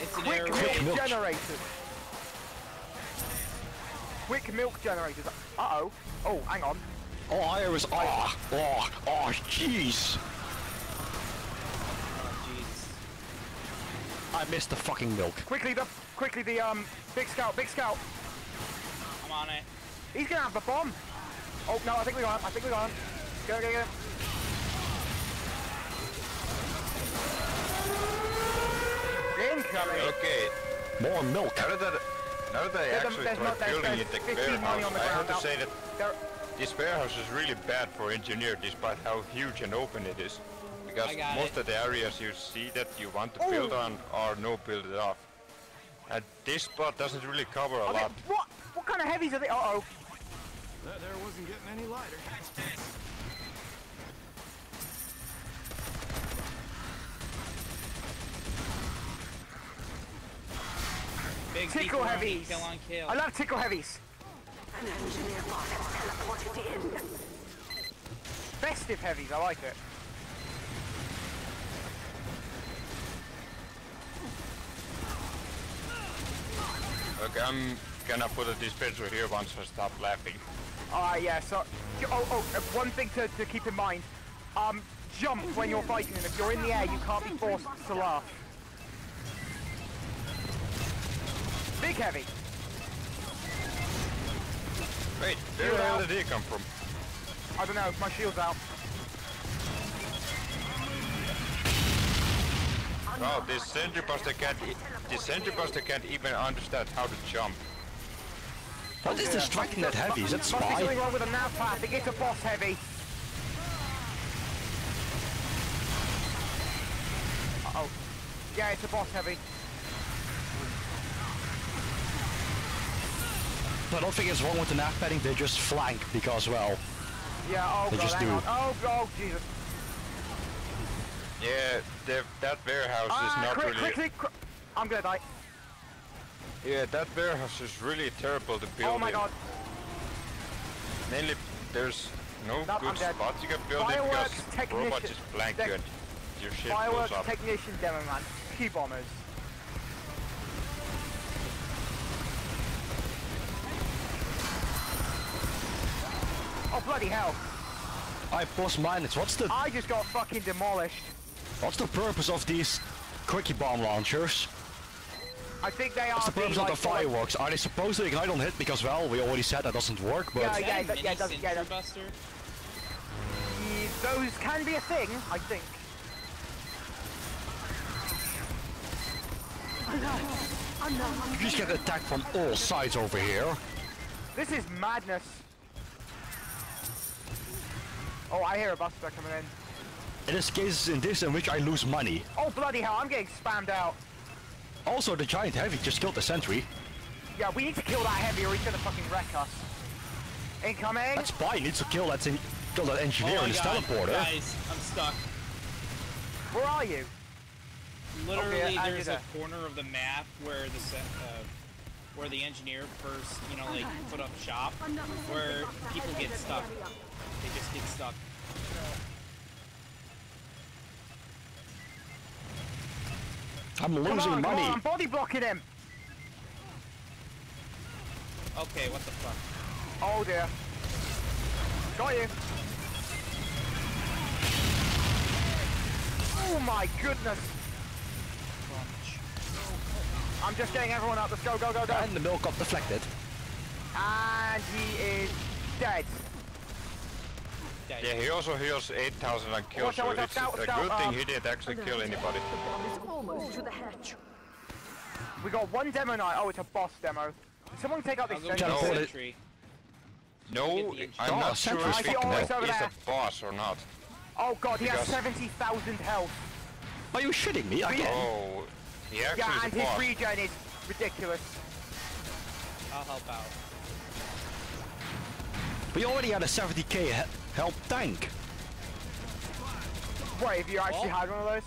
It's an Quick air milk raid. milk. generators! Quick milk generators. Uh-oh. Oh, hang on. Oh, I was. Oh, jeez. Oh, jeez. I missed the fucking milk. Quickly the big scout. I'm on it. He's gonna have the bomb. Oh no, I think we got him. Get him. Incoming. Okay, More milk. now that I actually there's tried there's building it, the 15 money on warehouse, the I have ground to now. say that There- this warehouse is really bad for engineer, despite how huge and open it is. Because I got most it. of the areas you see that you want to build on are no built off. And this spot doesn't really cover a Are they- lot. What kind of heavies are they? Uh-oh. That there wasn't getting any lighter. Big Tickle people running, heavies. Kill on kill. I love tickle heavies. An engineer bot has teleported in. Festive heavies, I like it. Okay, I'm gonna put a dispenser here once I stop laughing. Alright, yeah, so... one thing to keep in mind. Jump when you're fighting them. If you're in the air, you can't be forced to laugh. Big heavy. Wait, where the hell did he come from? I don't know, my shield's out. Oh, this sentry buster can't even understand how to jump. What is distracting that heavy? Is it Must be spy? something wrong with the nav path. I think it's a boss heavy. Uh-oh. Yeah, it's a boss heavy. I don't think it's wrong with the nav padding, they just flank because, well, Yeah, oh They god, just hang do. on. Oh, Jesus. Yeah, that warehouse is not really... I'm gonna die. Yeah, that warehouse is really terrible to build Oh my in. god. Mainly, there's no Nope, good I'm dead. spots you can build in Fireworks because technician- robots just flank you and your shit Fireworks blows up. technician demo man. Q-bombers. Oh bloody hell. I plus minus. I just got fucking demolished. What's the purpose of these quickie bomb launchers? I think they are What's the purpose of the for, like- fireworks? Are they supposed to ignite on hit? Because, well, we already said that doesn't work, but... Yeah, Is that yeah, a that- yeah, mini it does- yeah, sentry that- buster? Those can be a thing, I think. You just get attacked from all sides over here. This is madness. Oh, I hear a buster coming in. It is cases in this in which I lose money. Oh bloody hell, I'm getting spammed out. Also, the giant heavy just killed the sentry. Yeah, we need to kill that heavy or he's gonna fucking wreck us. Incoming! That spy needs to kill that engineer Oh in my his god, teleporter. guys, I'm stuck. Where are you? Literally, Okay, I there's did a that. corner of the map where where the engineer first, like put up shop, where people get stuck. They just get stuck. I'm losing Come on, money. I'm body blocking him! Okay, what the fuck? Oh dear. Got you. Oh my goodness. Crunch. I'm just getting everyone up. Let's go, go, go, go. And the milk got deflected. And he is dead. Dead. Yeah, he also heals 8,000 and kills, Watch out, so watch out, it's scout, a scout, good thing he didn't actually kill anybody. The bomb is almost to the hatch. We got one demo night. Oh, it's a boss demo. Did someone take out this I'll go sentry? get No. the sentry. No, Get the I'm Oh, not sure Sentry's if he fucking is hell. Over a there. boss or not. Oh god, he has Because- 70,000 health. Are you shitting me again? Oh, he actually Yeah, is and a his boss. regen is ridiculous. I'll help out. We already had a 70k health tank. Wait, have you actually Oh. had one of those?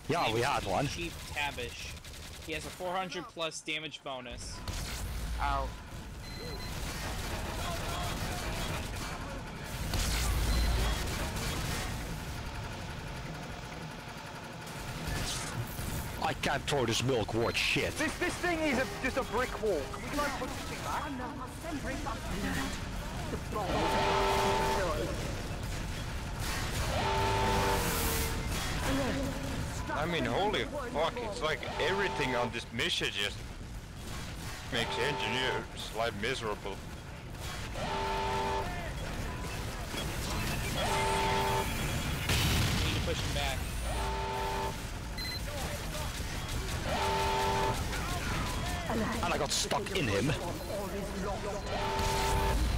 Yeah, we had one. Chief Tabish. He has a 400 plus damage bonus. Ow. I can't throw this milk worth shit. This thing is just a brick wall. Can we like put this thing back? Another sentry bus alert. The bomb is deployed. I mean, holy fuck, it's like everything on this mission just makes engineers' life miserable. Need to push him back. And I got stuck in him. All is lost.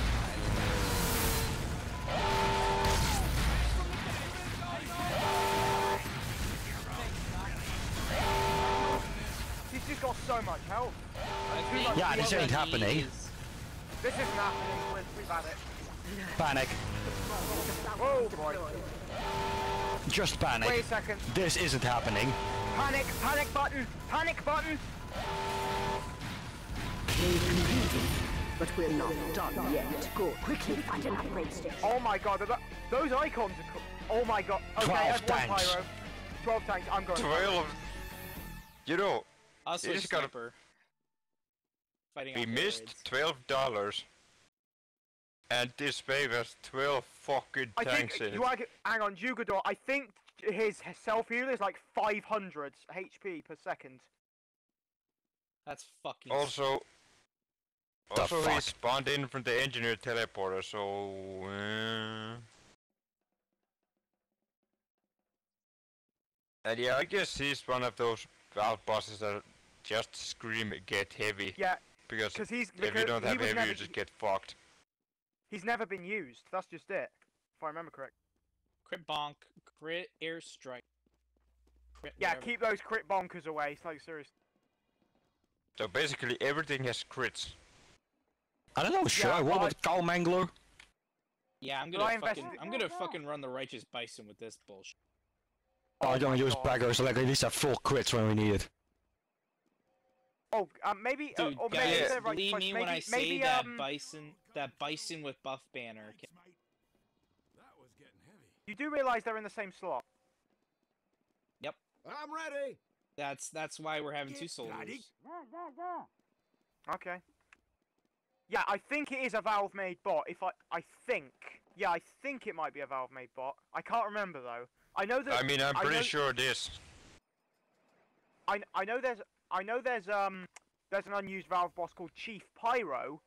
He's just got so much health. I think Yeah, this what ain't he happening. is- This isn't happening. We've had it. Panic. Whoa, boy. Just panic. Wait a second. This isn't happening. Panic, panic button, panic button. They've completed, but we're not done yet. Go quickly find an upgrade station. Oh my god, those icons are oh my god. Okay, 12 that's one tanks. pyro. 12 tanks, I'm going. 12. You know, Also You a just gotta- sniper. Fighting we off the missed raids. $12, and this wave has 12 fucking I tanks think, in you it. are, hang on, Jugador, I think his self-heal is like 500 HP per second. That's fucking. Also, The he fuck? spawned in from the engineer teleporter, so... And yeah, I guess he's one of those valve bosses that just scream get heavy. Yeah, Because because he's if you don't he have was heavy, never, you just get fucked. he's never been used. That's just it, if I remember correct. Crit bonk, crit airstrike. Crit Yeah, whatever. keep those crit bonkers away. It's like serious. So basically everything has crits. I don't know, sure. Yeah, What well, about Cow Mangler? Yeah, I'm Well, I gonna fucking. invested- I'm gonna fucking run the righteous bison with this bullshit. Oh, I don't my use God. beggars, so like at least have full crits when we need it. Oh, maybe, Dude, or maybe guys, they're right, believe but me maybe, when I say maybe, that bison with buff banner. That was getting heavy. you do realize they're in the same slot. I'm ready. That's why we're having two Daddy. soldiers. Okay. Yeah, I think it is a Valve-made bot. I think it might be a Valve-made bot. I can't remember though. I know that. I mean, I'm I pretty know- sure it is. I know there's an unused Valve boss called Chief Pyro,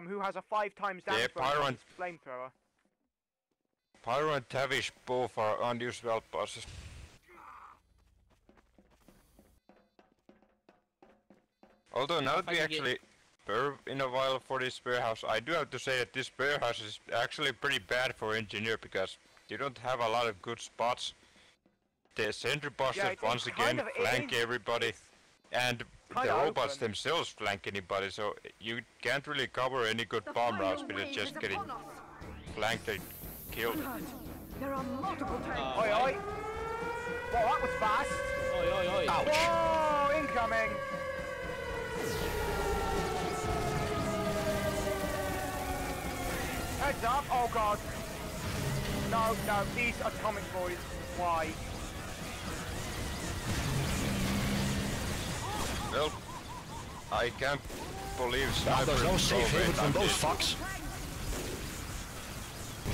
who has a 5 times Yeah, damage bonus Pyro on and- his flamethrower. Pyro and Tavish both are unused valve bosses. Although now If that I we can get- actually were in a while for this warehouse, I do have to say that this warehouse is actually pretty bad for engineer because you don't have a lot of good spots. The sentry bosses it's once kind again of- flank everybody, and the kinda robots open. themselves flank anybody, so you can't really cover any good bomb routes without just getting flanked and killed. There are multiple tanks. Oi oi! Well, that was fast. Oi oi oi! Ouch! Whoa! Incoming! Heads up! Oh god! No, no, these atomic boys. Why? Well, I can't believe Now snipers there's no safe go haven away from like those this. fucks.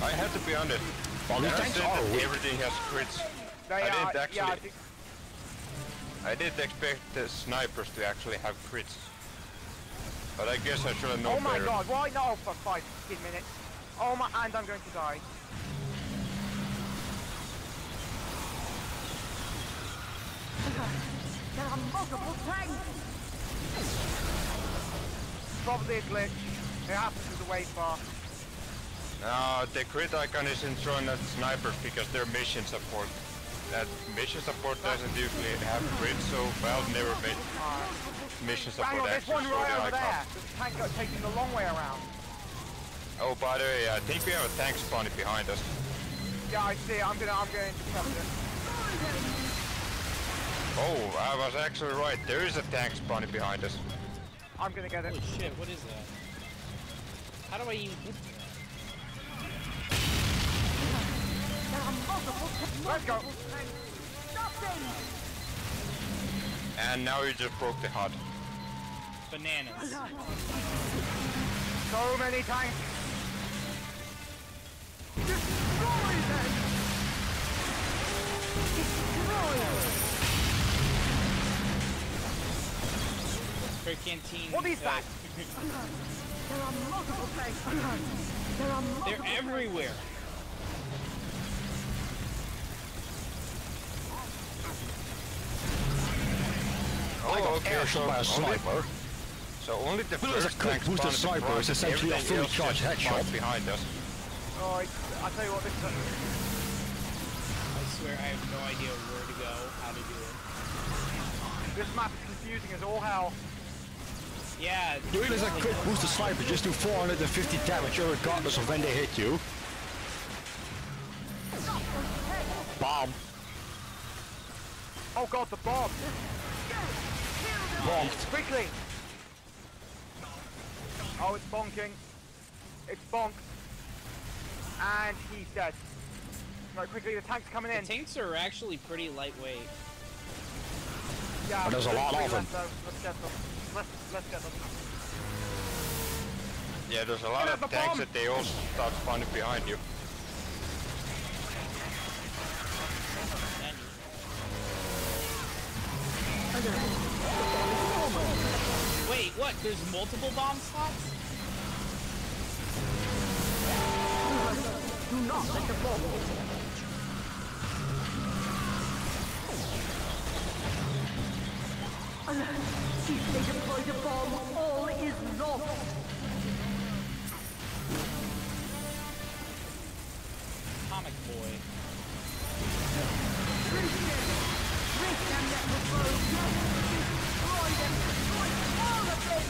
I have to be honest. Well, these When I tanks said are that weak. everything has crits. They I are, didn't actually. yeah, I think, I didn't expect the snipers to actually have crits. But I guess I should have known oh my better. god, why not for 5 minutes? Oh my, and I'm going to die. There are multiple tanks! Probably a glitch. It happens with the wave bar. No, the crit icon isn't showing at snipers because they're mission support. That mission support doesn't usually have crits, so Valve never made mission Hang support on, there's actually one show right the over there. icon. There's a tank taking the long way around. Oh, by the way, I think we have a tank spawning behind us. Yeah, I see it. I'm going to intercept it. Oh, I was actually right. There is a tank spawning behind us. I'm going to get it. Holy shit, what is that? How do I even get to that? There are multiple tanks! Let's go. Stop them! And now you just broke the HUD. Bananas. So many tanks. Destroy them! Destroy! Great canteen. What is that? There are multiple tanks! There are multiple They're everywhere. Oh, okay, Air shot by a sniper. So only the Well, there's a first quick tank boosted spawned sniper is essentially a everything fully else charged just headshot. spawned behind us. Oh, I tell you what, this is I swear I have no idea where to go, how to do it. this map is confusing as all hell. Yeah. You realize a quick boosted sniper just do 450 damage regardless of when they hit you. Bomb. Oh god, the bomb. Bombed. Quickly. Oh, it's bonking. It's bonked. And he's dead. Right, quickly, the tank's coming The in. tanks are actually pretty lightweight. Yeah, But there's a lot three of them. left, though. Let's get them. Let's get them. Yeah, there's a lot Get of out the tanks bomb! that they also start spawning behind you. Wait, what? There's multiple bomb slots? Do not let the bomb hit. If they deploy the bomb, all is lost. Comic boy. Break them, let the foe. Destroy them. Destroy all of them.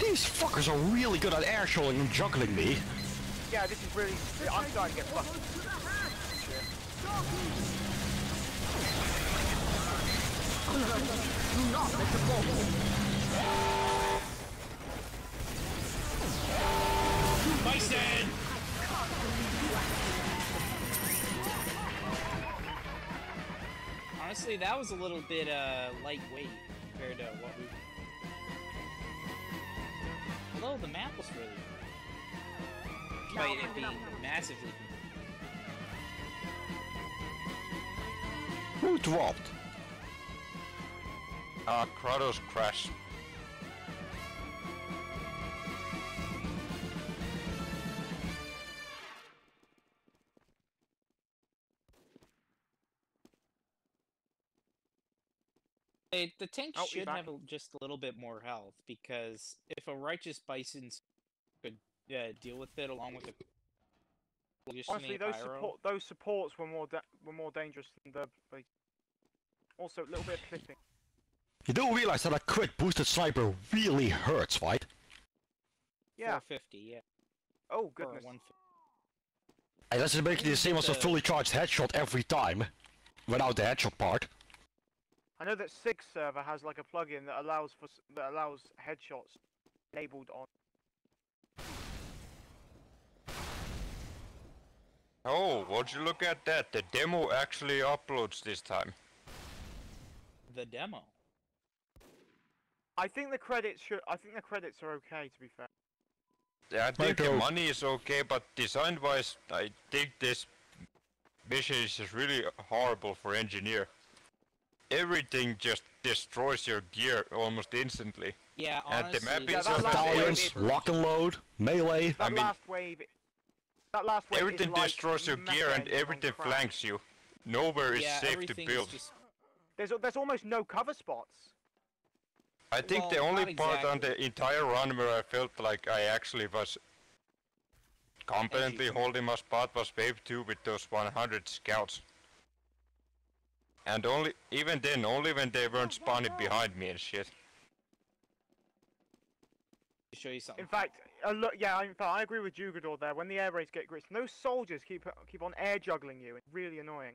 These fuckers are really good at air showing and juggling me. Yeah, this is really... I'm starting to get fucked. Do not let the bomb hit. Bison! Honestly, that was a little bit lightweight compared to what we. Although the map was really good. Despite it being massively. Who dropped? Kratos crash. The tank Oh, he's should back. have just a little bit more health because if a righteous bison could deal with it along with a Honestly, those supports were more dangerous than the... Like, also, a little bit of clipping. You do realize that a quick boosted sniper really hurts, right? Yeah. 450, yeah. Oh, Or goodness. 150. And that's basically the same as a fully charged headshot every time, without the headshot part. I know that SIG server has like a plugin that allows headshots enabled on. Oh, would you look at that? The demo actually uploads this time. The demo. I think the credits should. I think the credits are okay, to be fair. Yeah, I think the Michael. money is okay, but design-wise, I think this mission is just really horrible for engineer. Everything just destroys your gear almost instantly. Yeah, And the honestly, map Yeah, is that so last wave Battalions, is- lock and load, melee. That last wave. That last wave Everything is like destroys your gear and methane on everything crack. flanks you. Nowhere is yeah, safe to everything build. is just There's almost no cover spots. I think well, the only not part on exactly. the entire run where I felt like I actually was competently Edgy. holding my spot was wave 2 with those 100 scouts. And only even then, only when they weren't spawning behind me and shit. to show you something. In fact, look, yeah, in fact, I agree with Jugador there. When the air raids get grits, those soldiers keep on air juggling you. It's really annoying.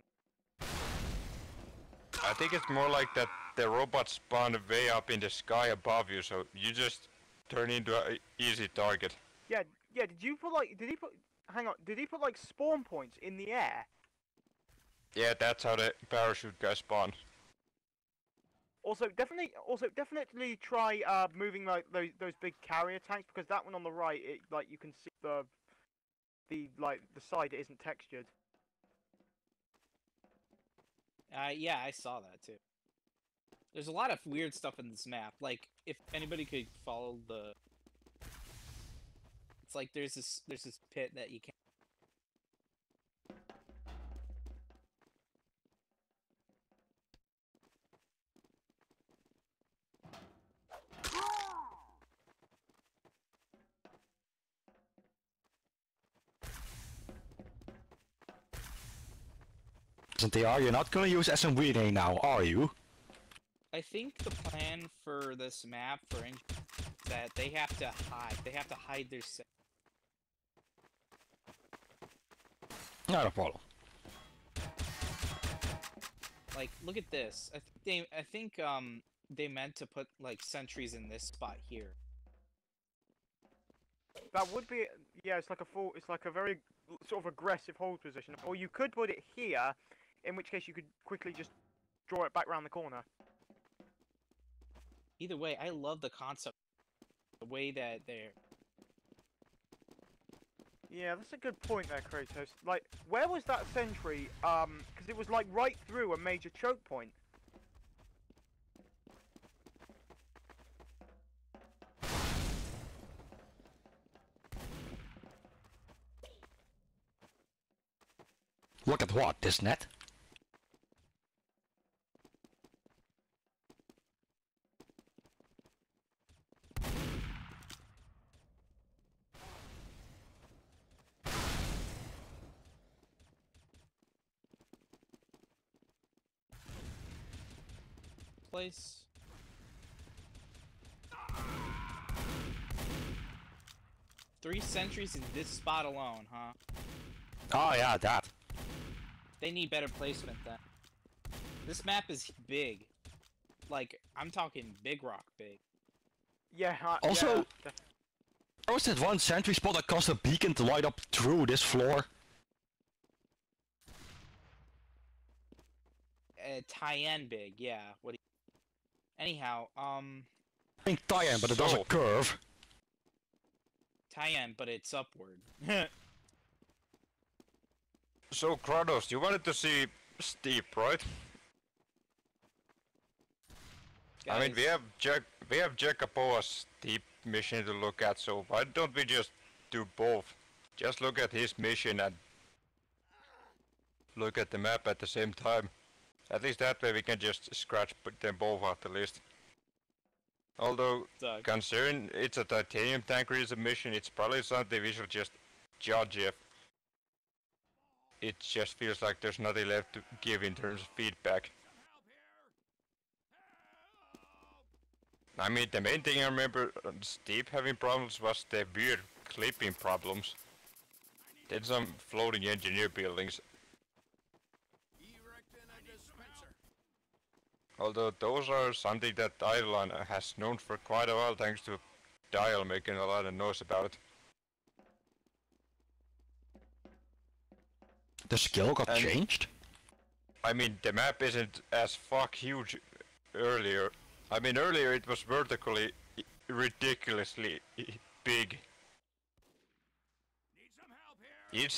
I think it's more like that the robots spawn way up in the sky above you, so you just turn into an easy target. Yeah. Did you put like? Did he put? Hang on. Did he put like spawn points in the air? Yeah, that's how the parachute guys spawn. Also, definitely try moving like those big carrier tanks, because that one on the right, it like you can see the side it isn't textured. Yeah, I saw that too. There's a lot of weird stuff in this map. Like, if anybody could follow the, it's like there's this pit that you can't. TR, you're not gonna use SMV now, are you? I think the plan for this map for is that they have to hide. They have to hide their. Not a problem. Like, look at this. I think they meant to put like sentries in this spot here. That would be, yeah. It's like a very sort of aggressive hold position. Or you could put it here, in which case you could quickly just draw it back around the corner. Either way, I love the concept. The way that they're. Yeah, that's a good point there, Kratos. Like, where was that sentry? Because it was like right through a major choke point. Look at what, this net? Place. Three sentries in this spot alone, huh? Oh yeah, that. They need better placement then. This map is big. Like, I'm talking big rock big. Yeah. Also- yeah, def- There was that one sentry spot that caused a beacon to light up through this floor. Tie-in big, yeah. What? Anyhow, I think tie-in, but it does a So- curve. tie-in, but it's upward. So Kratos, you wanted to see Steep, right? I mean, we Guys, have Jacoboa's Steep mission to look at, so why don't we just do both? Just look at his mission and look at the map at the same time. At least that way we can just scratch them both off the list. Although, Doug. considering it's a titanium tanker mission, it's probably something we should just judge if it just feels like there's nothing left to give in terms of feedback. I mean, the main thing I remember on Steep having problems was the weird clipping problems. Then some floating engineer buildings. Erecting a dispenser. Although those are something that Dial has known for quite a while, thanks to Dial making a lot of noise about it. The skill got And- changed? I mean, the map isn't as fuck huge earlier I mean, earlier it was vertically ridiculously big. Need some help here. It's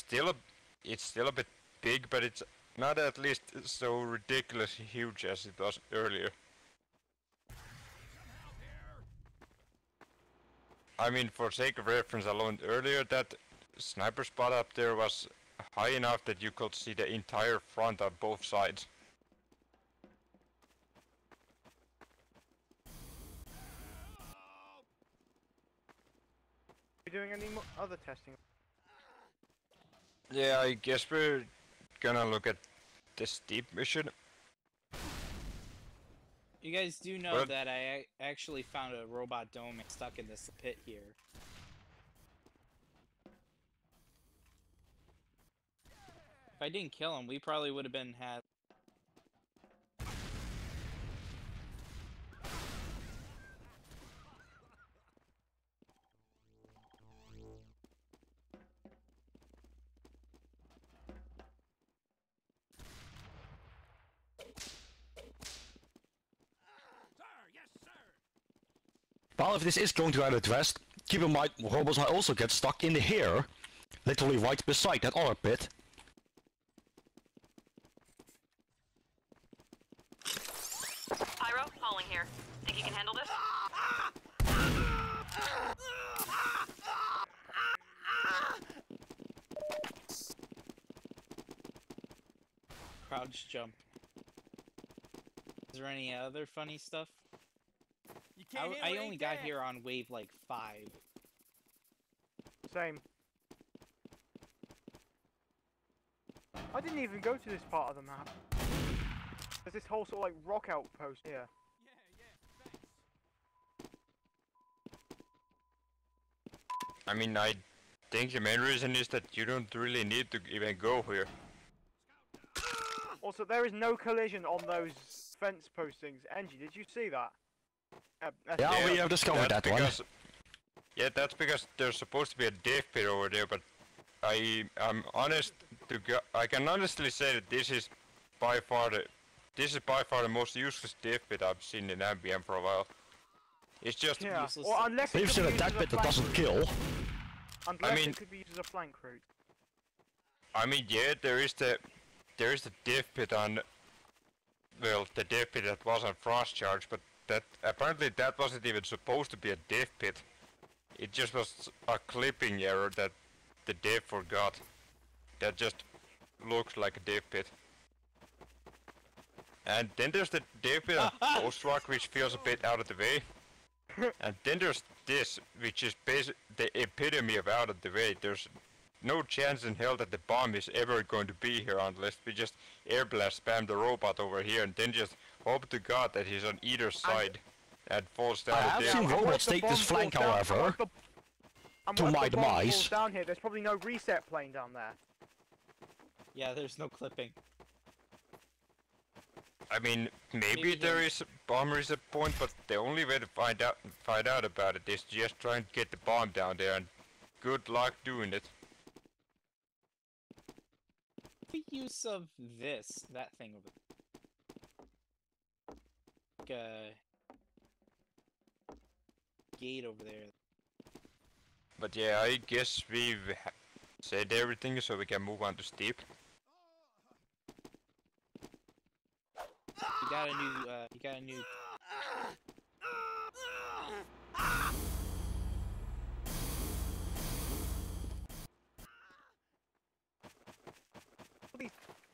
still a bit big, but it's not at least so ridiculously huge as it was earlier. I mean, for sake of reference alone, earlier that sniper spot up there was high enough that you could see the entire front on both sides. You doing any other testing? Yeah, I guess we're gonna look at the steep mission. You guys do know What? that I actually found a robot dome stuck in this pit here. If I didn't kill him, we probably would have had. Well, if this is going to get addressed, keep in mind robots might also get stuck in here, literally right beside that other pit. Pyro, hauling here. Think you can handle this? Crouch jump. Is there any other funny stuff? You can't I only got here on wave like 5. Same. I didn't even go to this part of the map. There's this whole sort of like rock outpost here. I mean, I think the main reason is that you don't really need to even go here. Also, there is no collision on those fence postings. Angie, did you see that? Yeah, we have discovered that one. Yeah, that's because there's supposed to be a death pit over there, but I'm honest to I can honestly say that this is by far the most useless death pit I've seen in MBM for a while. It's just useless. Or unless We've seen a death pit that doesn't kill. Unless I mean, it could be used as a flank route. I mean, yeah, there is the death pit on, well, the death pit that was on Frost Charge, but that apparently that wasn't even supposed to be a death pit. It just was a clipping error that the dev forgot. That just looks like a death pit. And then there's the death pit on Post Rock, which feels a bit out of the way. And then there's this, which is basically the epitome of out of the way. There's no chance in hell that the bomb is ever going to be here unless we just air blast spam the robot over here and then just hope to God that he's on either side and falls down I the have seen stairs. robots take this flank, however, to my demise. Down here, there's probably no reset plane down there. Yeah, there's no clipping. I mean, maybe there is a bomb reset point, but the only way to find out about it is just try and get the bomb down there, and good luck doing it. The use of that thing over there. Like a gate over there. But yeah, I guess we've said everything, so we can move on to steep. You got a new.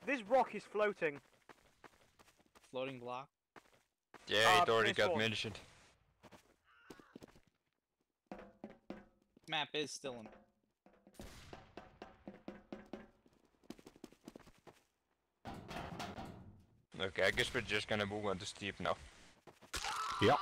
This rock is floating. Floating block? Yeah, it already got mentioned. Map is still in. Okay, I guess we're just gonna move on to steep now. Yeah.